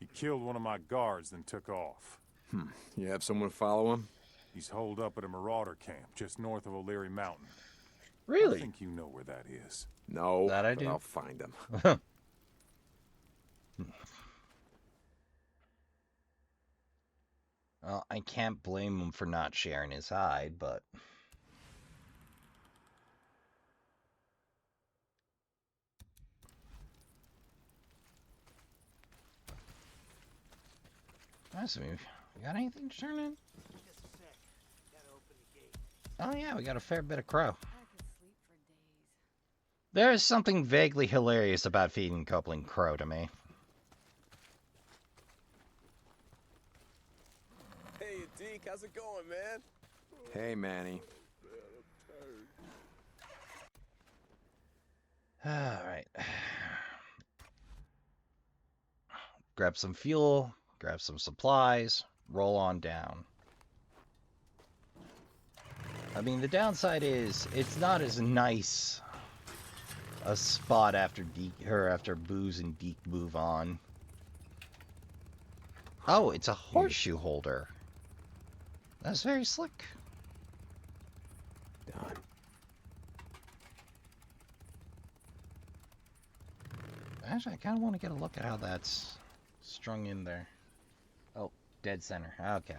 He killed one of my guards, then took off. You have someone follow him? He's holed up at a marauder camp just north of O'Leary Mountain. Really? I think you know where that is. No, That I but do. I'll find him. Well, I can't blame him for not sharing his hide, but... Nice of you. You got anything to turn in? Oh yeah, we got a fair bit of crow. There is something vaguely hilarious about feeding Copeland crow to me. Hey, Deke, how's it going, man? Hey, Manny. Alright. Grab some fuel, grab some supplies, roll on down. I mean, the downside is, it's not as nice a spot after after Booze and Deke move on. Oh, it's a horseshoe holder. That's very slick. Done. Actually, I kind of want to get a look at how that's strung in there. Oh, dead center. Okay.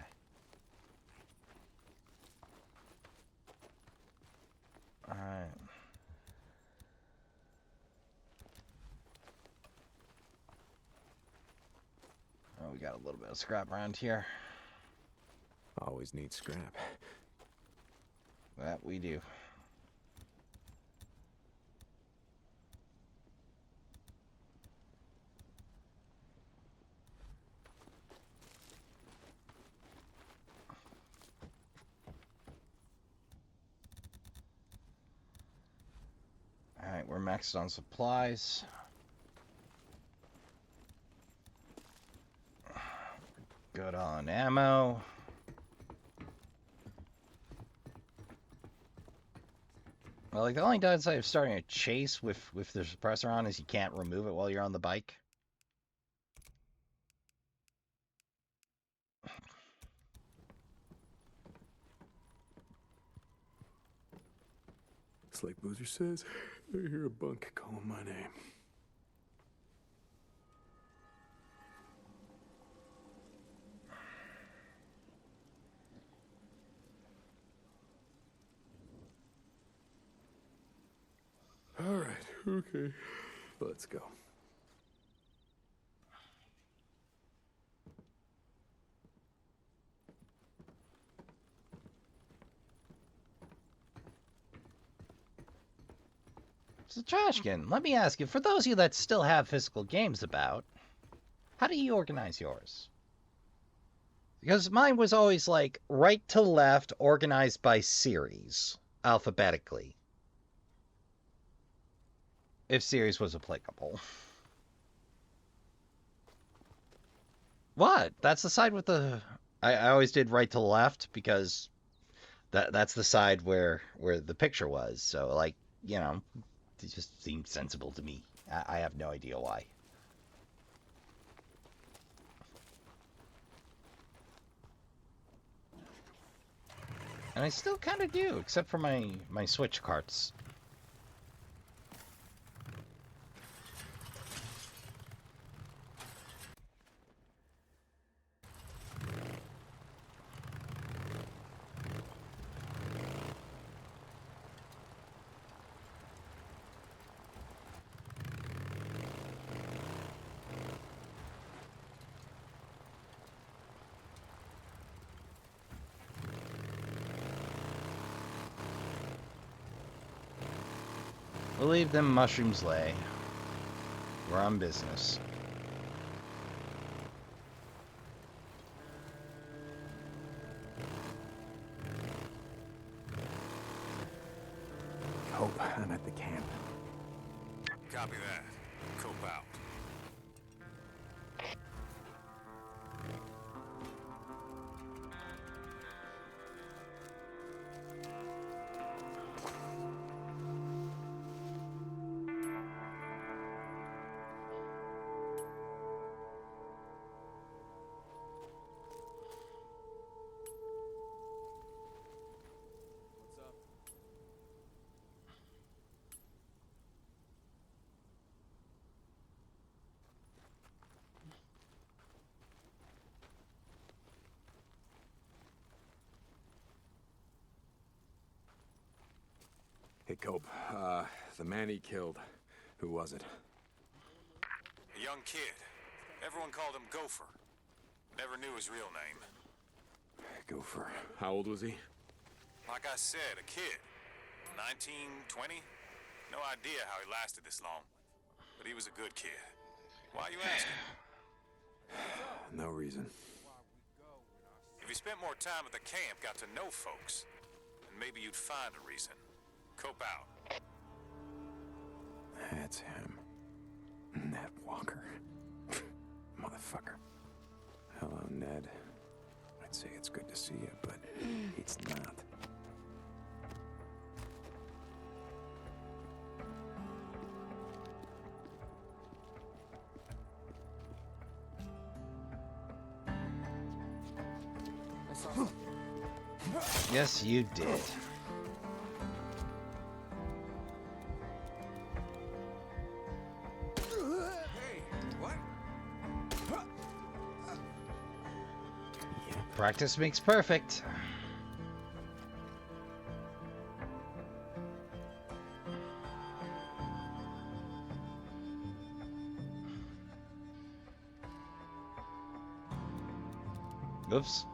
Alright. Oh, we got a little bit of scrap around here. Always need scrap. That we do. Alright, we're maxed on supplies. Good on ammo. Well, like, the only downside of starting a chase with the suppressor on is you can't remove it while you're on the bike. It's like Boozer says, I hear a bunk calling my name. All right, okay. Let's go. So, Trashkin, let me ask you, for those of you that still have physical games about, how do you organize yours? Because mine was always like right to left, organized by series, alphabetically. If series was applicable. What? That's the side with the... I always did right to left because that's the side where the picture was. So, like, you know, it just seemed sensible to me. I have no idea why. And I still kind of do, except for my Switch carts. We'll leave them mushrooms lay. We're on business. I'm at the camp. Copy that. Cope out. Hey, Cope, the man he killed, who was it? A young kid. Everyone called him Gopher. Never knew his real name. Gopher. How old was he? Like I said, a kid. 19, 20? No idea how he lasted this long. But he was a good kid. Why you asking? No reason. If you spent more time at the camp, got to know folks, then maybe you'd find a reason. Cope out. That's him. Ned Walker. Motherfucker. Hello, Ned. I'd say it's good to see you, but it's not. Yes, you did. Practice makes perfect. Oops.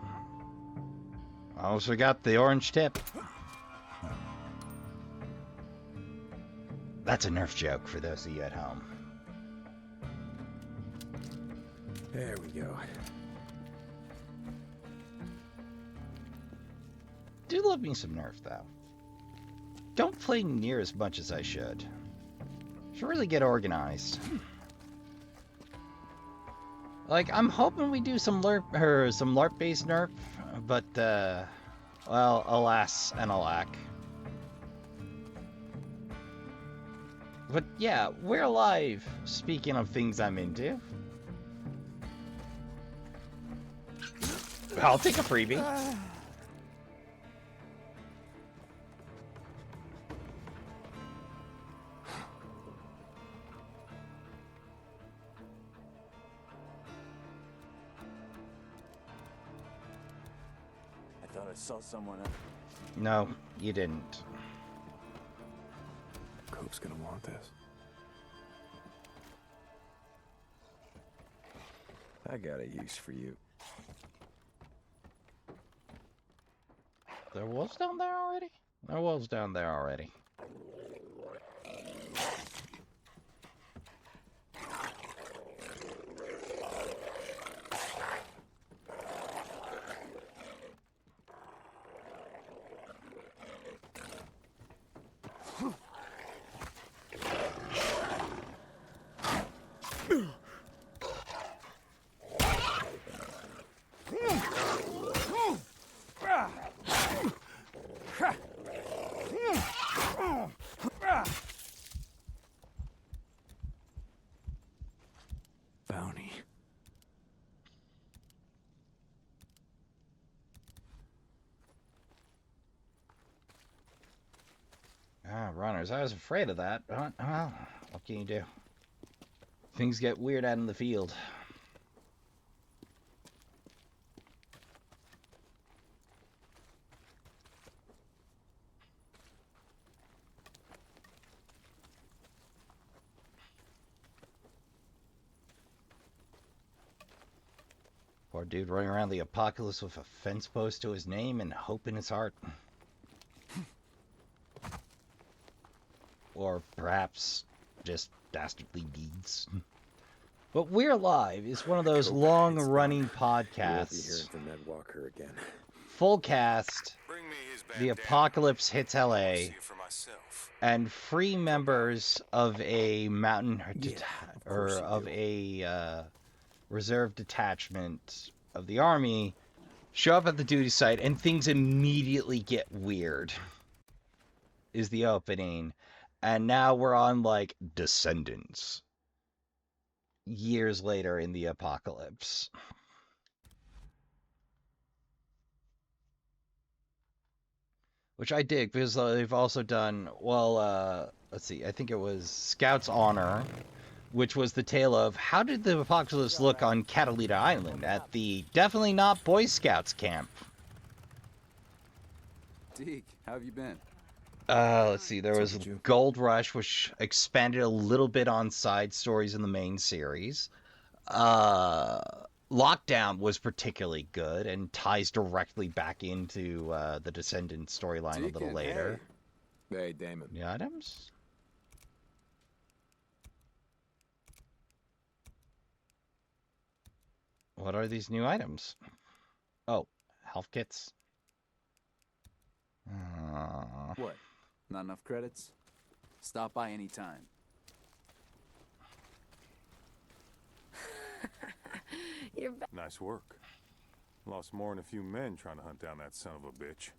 I almost forgot the orange tip. That's a Nerf joke for those of you at home. There we go. Do love me some Nerf, though. Don't play near as much as I should. Should really get organized. Like, I'm hoping we do some LARP-based Nerf, but, well, alas and alack. But yeah, we're live, speaking of things I'm into. I'll take a freebie. I thought I saw someone else. No, you didn't. Cope's gonna want this. I got a use for you. There was down there already? There was down there already. Bounty. Ah, runners. I was afraid of that, but, well, what can you do? Things get weird out in the field. Poor dude running around the apocalypse with a fence post to his name and hope in his heart. Or perhaps just dastardly deeds. But We're Live is one of those long-running You won't be podcasts. hearing from Ned Walker again. Full cast. Bring me his The bandana. apocalypse hits I'll LA. see it for myself. and free members of a mountain course or you of do. a reserve detachment of the army show up at the duty site, and things immediately get weird. Is the opening, and now we're on like Descendants years later in the apocalypse. Which I dig because they've also done, well, let's see, I think it was Scout's Honor, which was the tale of how did the apocalypse look on Catalina Island at the definitely not Boy Scouts camp. Deke, how have you been? Let's see, there was Gold Rush, which expanded a little bit on side stories in the main series. Lockdown was particularly good and ties directly back into the Descendant storyline a little later. Hey, Damon. The items? What are these new items? Oh, health kits. What? Not enough credits? Stop by anytime. You're back. Nice work. Lost more than a few men trying to hunt down that son of a bitch.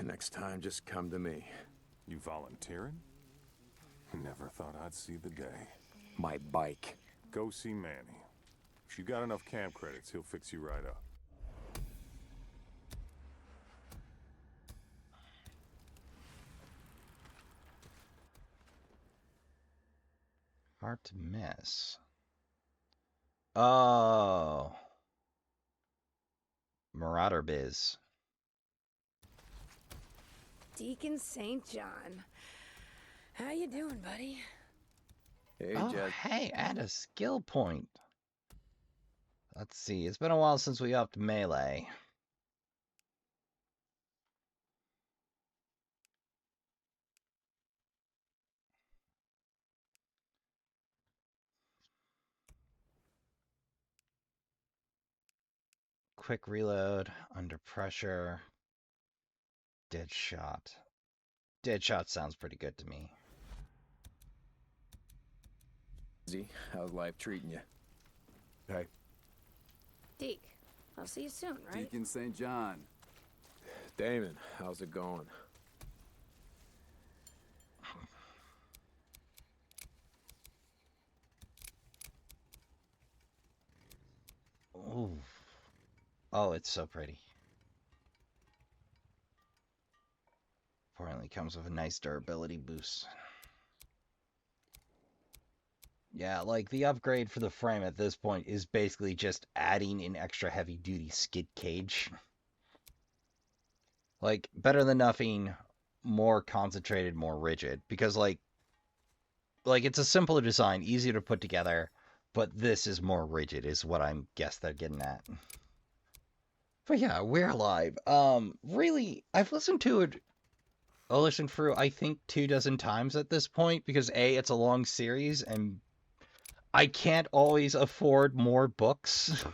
Next time, just come to me. You volunteering? Never thought I'd see the day. My bike. Go see Manny. If you got enough camp credits, he'll fix you right up. Hard to miss. Oh. Marauder Biz. Deacon St. John. How you doing, buddy? Hey, Oh, Jack. hey, add a skill point. Let's see. It's been a while since we upped melee. Quick reload, under pressure, dead shot. Dead shot sounds pretty good to me. How's life treating you? Hey. Deke, I'll see you soon, right? Deacon St. John. Damon, how's it going? Ooh. Oh, it's so pretty. Apparently comes with a nice durability boost. Yeah, like the upgrade for the frame at this point is basically just adding an extra heavy duty skid cage. Like, better than nothing, more concentrated, more rigid. Because like it's a simpler design, easier to put together, but this is more rigid is what I'm guess they're getting at. But yeah, We're Alive. Really, I've listened to it. I'll listen through, I think, 24 times at this point because A, it's a long series, and I can't always afford more books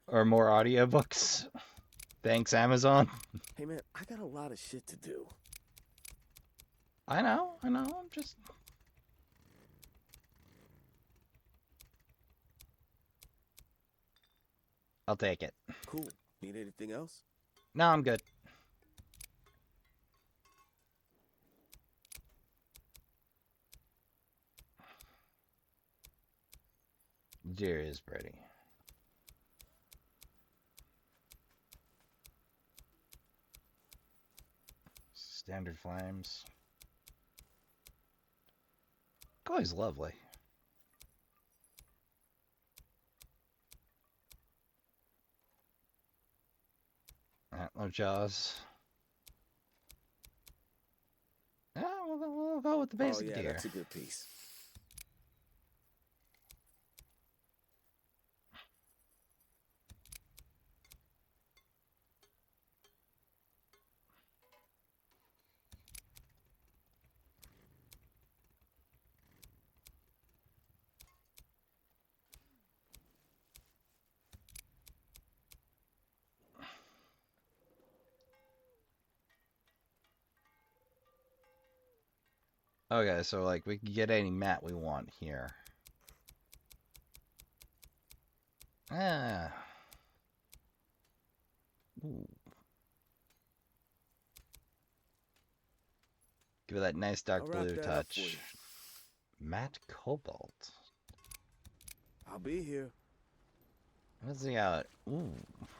or more audiobooks. Thanks, Amazon. Hey, man, I got a lot of shit to do. I know, I'm just... I'll take it. Cool. Need anything else? No, I'm good. Deer is pretty. Standard flames. Always lovely. Antler jaws. Yeah, we'll go with the basic deer. That's a good piece. Okay, so like we can get any mat we want here. Ah. Ooh. Give it that nice dark I'll wrap blue that up for touch. you. Matte cobalt. I'll be here. Let's see how it. Ooh.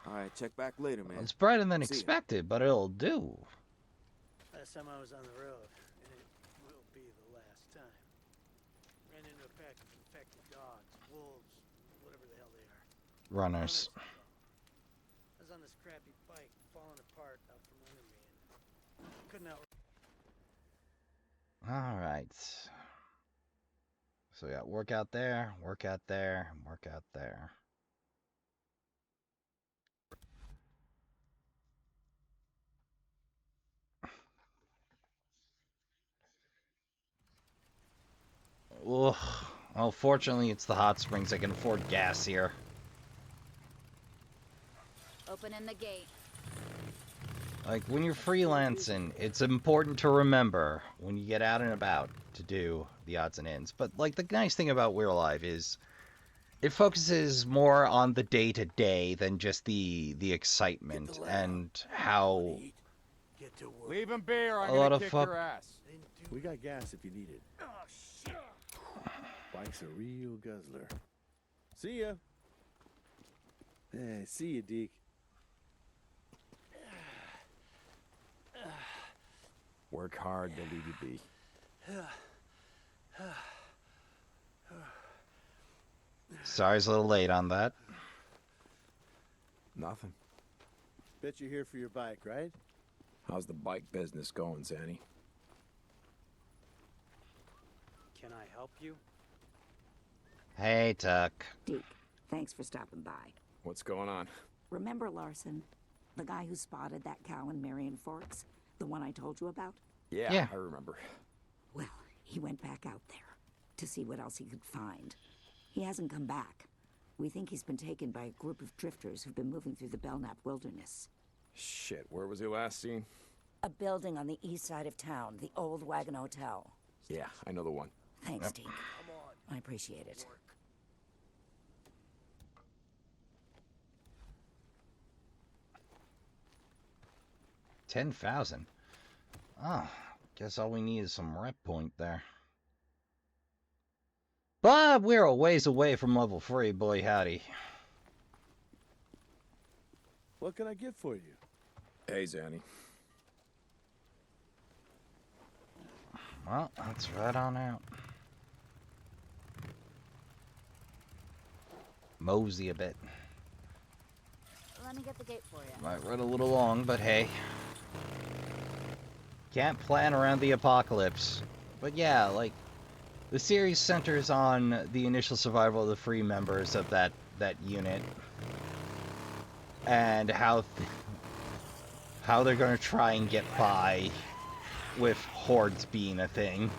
All right, check back later, man. It's brighter than See ya. expected, but it'll do. Last time I was on the road, and it will be the last time. Ran into a pack of infected dogs, wolves, whatever the hell they are. Runners. I was on this crappy bike, falling apart out from under me, and couldn't out. All right. So we got work out there, work out there, work out there. Ugh. Well, fortunately, it's the hot springs. I can afford gas here. Opening the gate. Like, when you're freelancing, it's important to remember when you get out and about to do the odds and ends. But, like, the nice thing about We're Alive is it focuses more on the day-to-day than just the excitement and how Leave him be or I'm a lot gonna of kick fuck. your ass. We got gas if you need it. Oh shit! Bike's a real guzzler. See ya. Hey, see ya, Deke. Work hard, they'll leave you be. Sorry, it's a little late on that. Nothing. Bet you're here for your bike, right? How's the bike business going, Zanny? Can I help you? Hey, Tuck. Deke, thanks for stopping by. What's going on? Remember Larson? The guy who spotted that cow in Marion Forks? The one I told you about? Yeah, I remember. Well, he went back out there to see what else he could find. He hasn't come back. We think he's been taken by a group of drifters who've been moving through the Belknap wilderness. Shit, where was he last seen? A building on the east side of town, the old Wagon Hotel. Yeah, I know the one. Thanks, Deke. I appreciate it. 10,000. Oh, guess all we need is some rep point there. But we're a ways away from level 3, boy howdy. What can I get for you? Hey, Zanny. Well, let's right on out. Mosey a bit. Let me get the gate for you. Might run a little long, but hey. Can't plan around the apocalypse. But yeah, like, the series centers on the initial survival of the free members of that unit. And how they're gonna try and get by with hordes being a thing.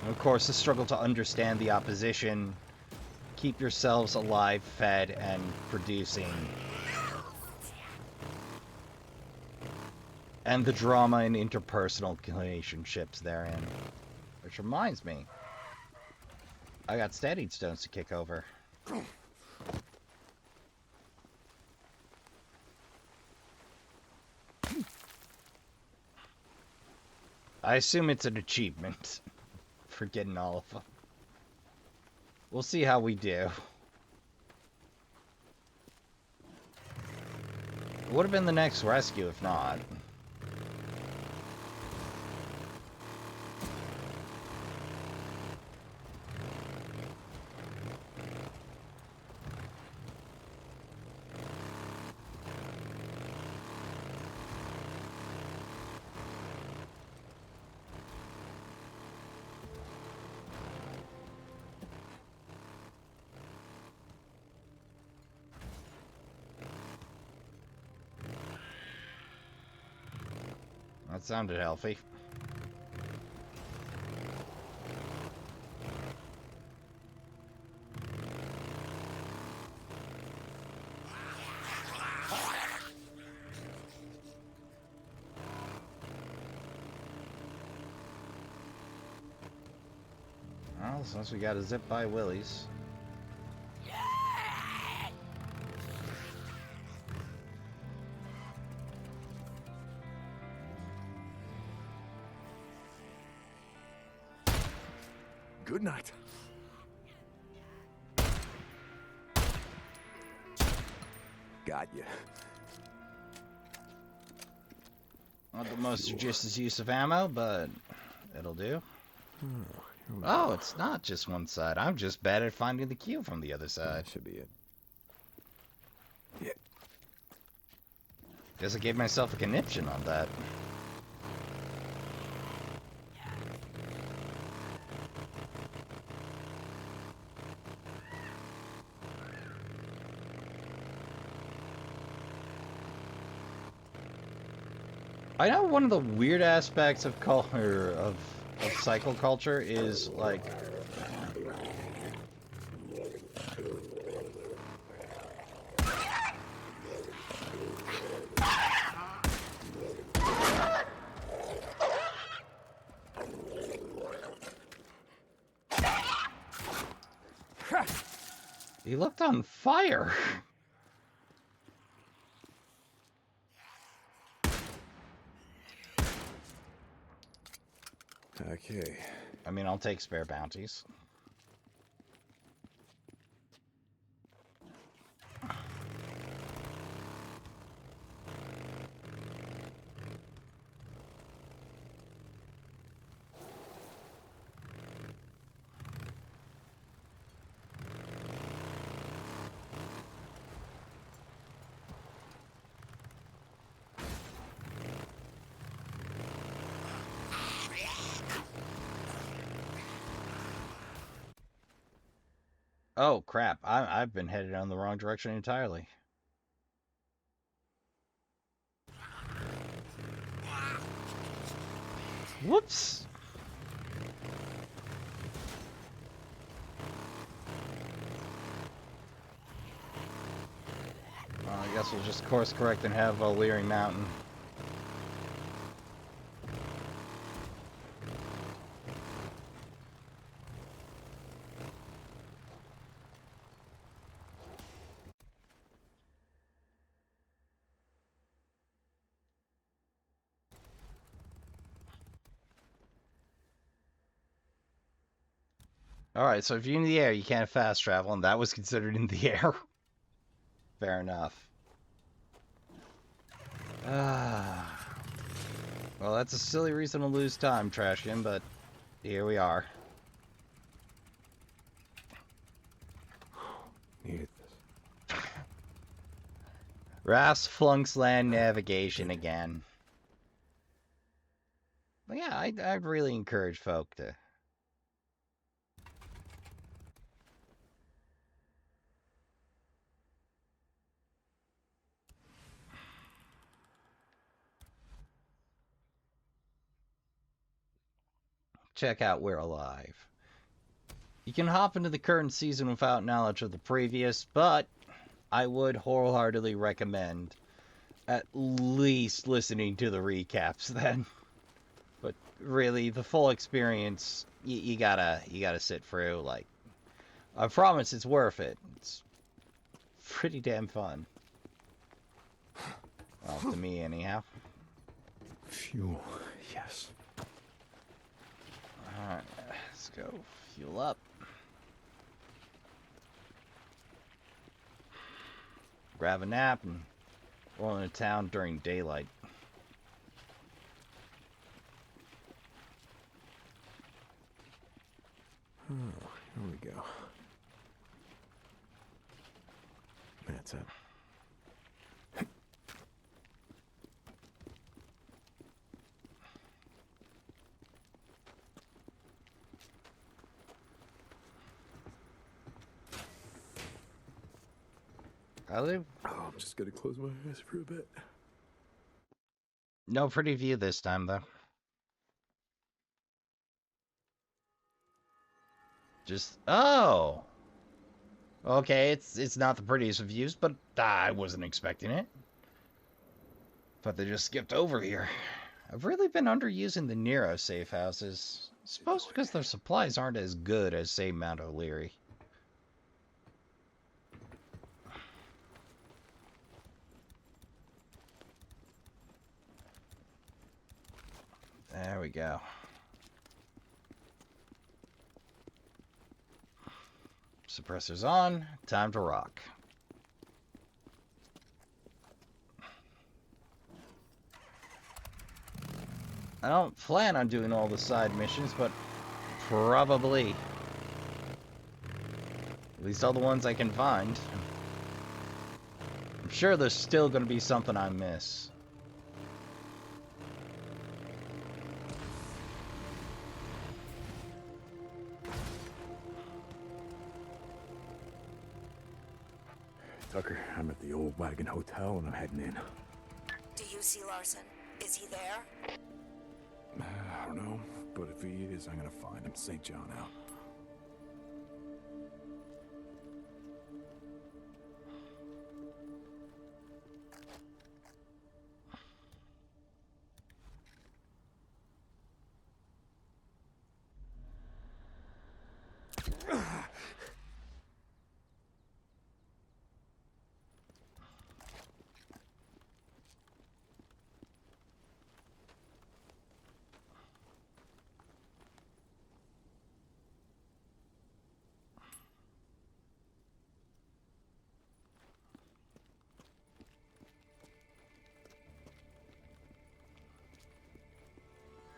And of course, the struggle to understand the opposition, keep yourselves alive, fed, and producing. And the drama and interpersonal relationships therein. Which reminds me, I got standing stones to kick over. I assume it's an achievement for getting all of them. We'll see how we do. It would have been the next rescue if not. That sounded healthy. Well, since we got a zip by Willie's. Good night. Got you. Not the most judicious use of ammo, but it'll do. Oh, it's not just one side. I'm just bad at finding the cue from the other side. That should be it. Yeah. Guess I gave myself a conniption on that. I know one of the weird aspects of culture of cycle culture is like he looked on fire. Okay. I mean, I'll take spare bounties. Oh, crap. I've been headed in the wrong direction entirely. Whoops. Well, I guess we'll just course correct and have Leering Mountain. Alright, so if you're in the air, you can't fast travel, and that was considered in the air. Fair enough. Well, that's a silly reason to lose time, Trashkin, but here we are. Needed this. Ras flunks land navigation again. But yeah, I'd really encourage folk to... check out We're Alive. You can hop into the current season without knowledge of the previous, but I would wholeheartedly recommend at least listening to the recaps then. But really, the full experience, you gotta sit through. Like, I promise it's worth it. It's pretty damn fun. Well, to me, anyhow. Fuel, yes. Alright, let's go fuel up. Grab a nap and roll into town during daylight. Oh, here we go. That's it. Oh, I'm just gonna close my eyes for a bit. no pretty view this time, though. Just, oh! Okay, it's not the prettiest of views, but I wasn't expecting it. But they just skipped over here. I've really been underusing the Nero safe houses. Suppose because their supplies aren't as good as, say, Mount O'Leary. There we go. Suppressors on. Time to rock. I don't plan on doing all the side missions, but probably. At least all the ones I can find. I'm sure there's still going to be something I miss. Tucker, I'm at the Old Wagon Hotel and I'm heading in. Do you see Larson? Is he there? I don't know, but if he is, I'm gonna find him. St. John out.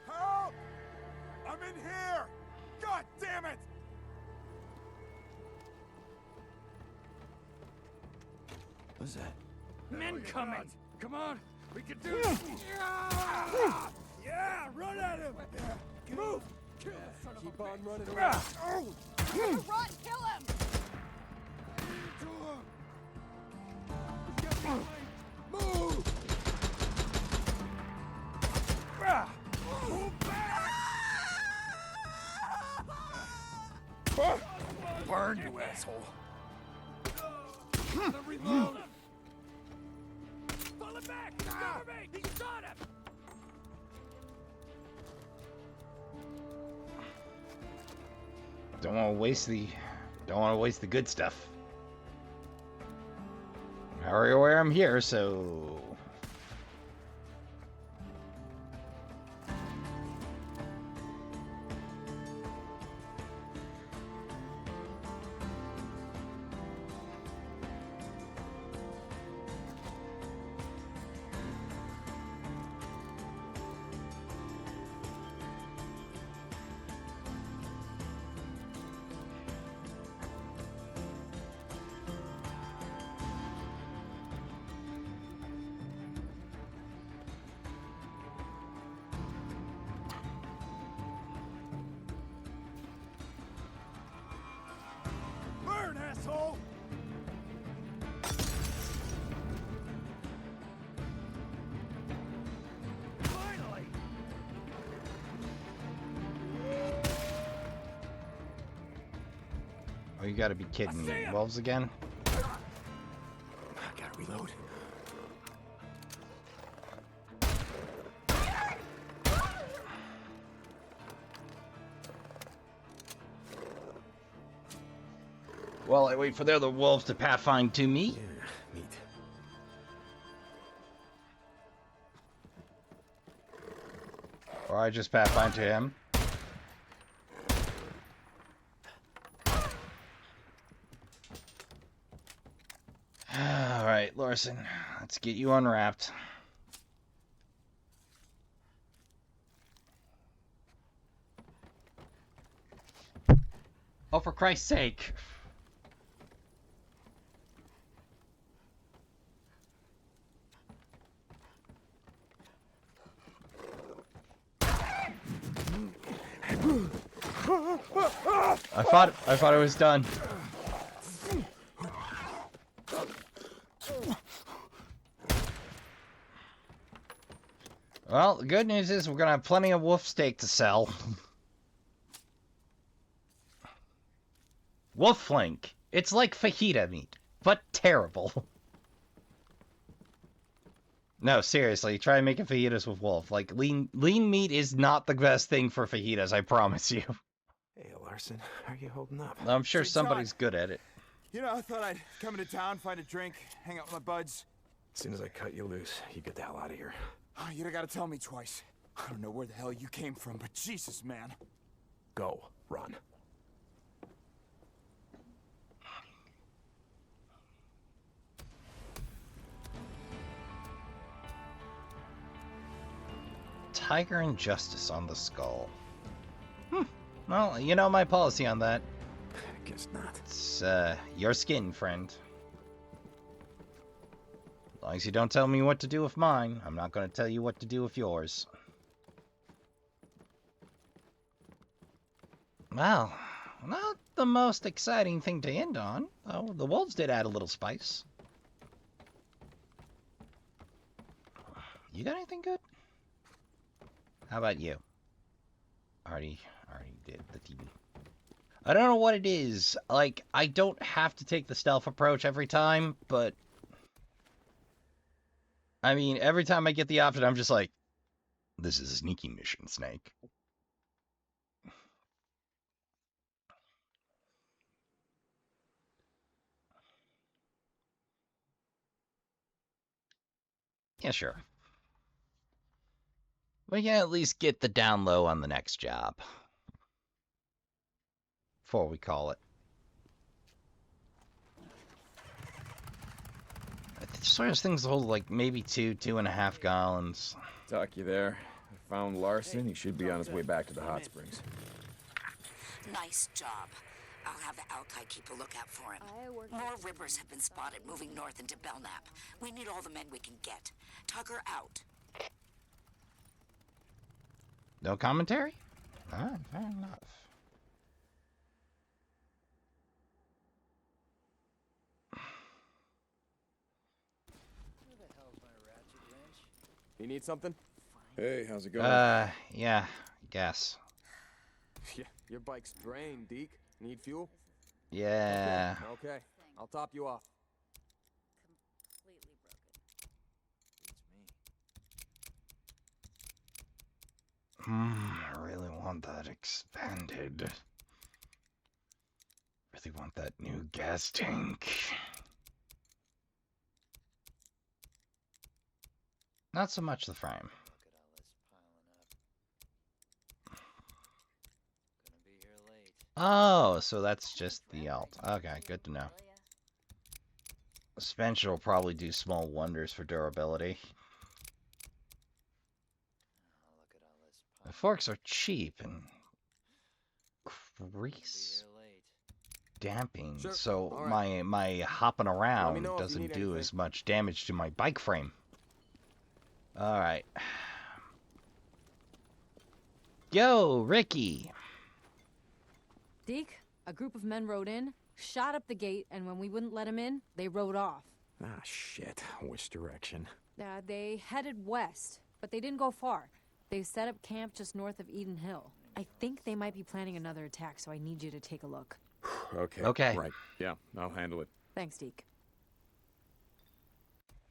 Help! I'm in here! God damn it! What's that? Men coming! Come on, we can do it! Yeah, run at him! Move! Kill the son of Keep a on bitch. running around. Run, kill him! Move! Burn, you asshole. Reload him! Pull it back! Cover me! He shot him! Don't want to waste the good stuff. I already aware I'm here, so Burn, asshole! Finally! oh, you gotta be kidding me. Wolves again? I gotta reload. While I wait for the other wolves to pathfind to me. Yeah, neat. Or I just pathfind to him. Alright, Larson. Let's get you unwrapped. Oh, for Christ's sake. I thought it was done. Well, the good news is we're gonna have plenty of wolf steak to sell. Wolf flank. It's like fajita meat, but terrible. No, seriously, try making fajitas with wolf. Like, lean meat is not the best thing for fajitas, I promise you. Hey, Larson, how are you holding up? I'm sure Say, somebody's John, good at it. You know, I thought I'd come into town, find a drink, hang out with my buds. As soon as I cut you loose, you get the hell out of here. Oh, you don't gotta tell me twice. I don't know where the hell you came from, but Jesus, man. Go, run. Tiger and Justice on the skull. Well, you know my policy on that. I guess not. It's, your skin, friend. As long as you don't tell me what to do with mine, I'm not going to tell you what to do with yours. Well, not the most exciting thing to end on, though the wolves did add a little spice. You got anything good? How about you? Already did the TV. I don't know what it is. Like, I don't have to take the stealth approach every time, but... I mean, every time I get the option, I'm just like, this is a sneaky mission, Snake. Yeah, sure. We can at least get the down low on the next job. Before we call it. Sort of things hold like maybe 2.5 gallons. Talk you there. I found Larson. He should be on his way back to the hot springs. Nice job. I'll have the Alki keep a lookout for him. More rippers have been spotted moving north into Belknap. We need all the men we can get. Tucker out. No commentary? Ah, fair enough. You need something? Hey, how's it going? Yeah, I guess. Yeah, your bike's drained, Deke. Need fuel? Yeah. Okay, I'll top you off. I really want that expanded. Really want that new gas tank. Not so much the frame. Oh, so that's just the alt. Okay, good to know. Suspension will probably do small wonders for durability. The forks are cheap and grease damping, Sure. so All right. my hopping around know if you doesn't need do anything. as much damage to my bike frame. All right. Yo, Ricky. Deke, a group of men rode in, shot up the gate, and when we wouldn't let them in, they rode off. Ah, shit. Which direction? They headed west, but they didn't go far. They set up camp just north of Eden Hill. I think they might be planning another attack, so I need you to take a look. Okay. Right. Yeah, I'll handle it. Thanks, Deke.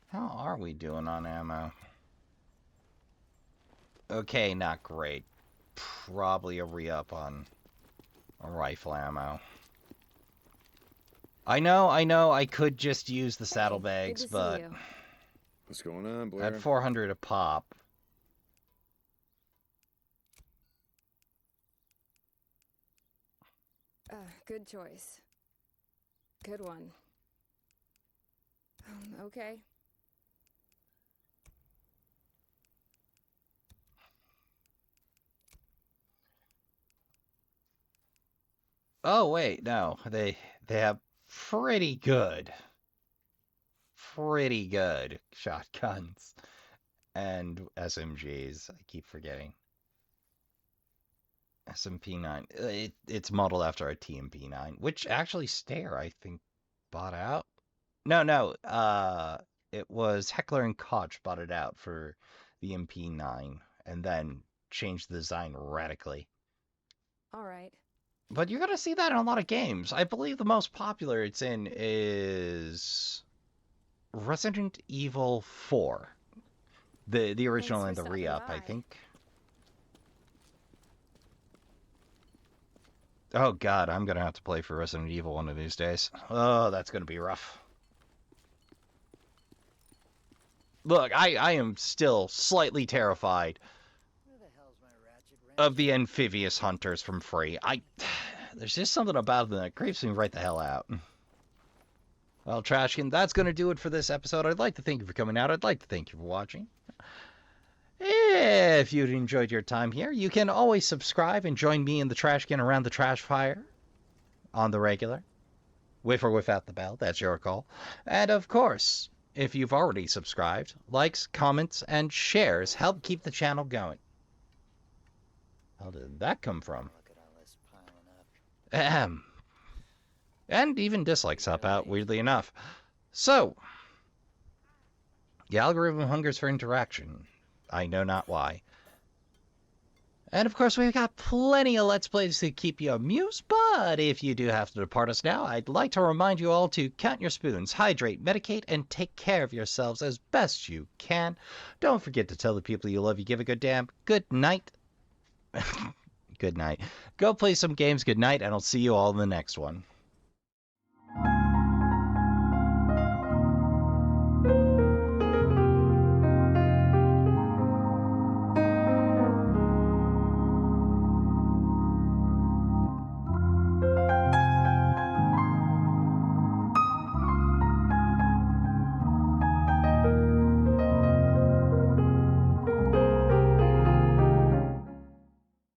How are we doing on ammo? Okay, not great. Probably a re-up on rifle ammo. I know, I could just use the saddlebags, but... What's going on, Blair? At 400 a pop. Good choice. Good one. Okay. Oh, wait, no. They have pretty good shotguns and SMGs. I keep forgetting. SMP9. It's modeled after a TMP9, which actually Stare, I think, bought out. No. It was Heckler and Koch bought it out for the MP9 and then changed the design radically. All right. But you're gonna see that in a lot of games. I believe the most popular it's in is Resident Evil 4. The original and Thanks the for re-up, stopping I by. think. Oh god, I'm gonna have to play for Resident Evil one of these days. Oh, that's gonna be rough. Look, I am still slightly terrified of the amphibious hunters from Free. There's just something about them that creeps me right the hell out. Well, Trashkin, that's going to do it for this episode. I'd like to thank you for coming out. I'd like to thank you for watching. If you enjoyed your time here, you can always subscribe and join me in the Trashkin around the trash fire on the regular. With or without the bell, that's your call. And of course, if you've already subscribed, likes, comments, and shares help keep the channel going. How did that come from? Ahem. And even dislikes help out, weirdly enough. So, the algorithm hungers for interaction. I know not why. And of course, we've got plenty of Let's Plays to keep you amused, but if you do have to depart us now, I'd like to remind you all to count your spoons, hydrate, medicate, and take care of yourselves as best you can. Don't forget to tell the people you love you give a good damn. Good night. Good night. Go play some games. Good night, and I'll see you all in the next one.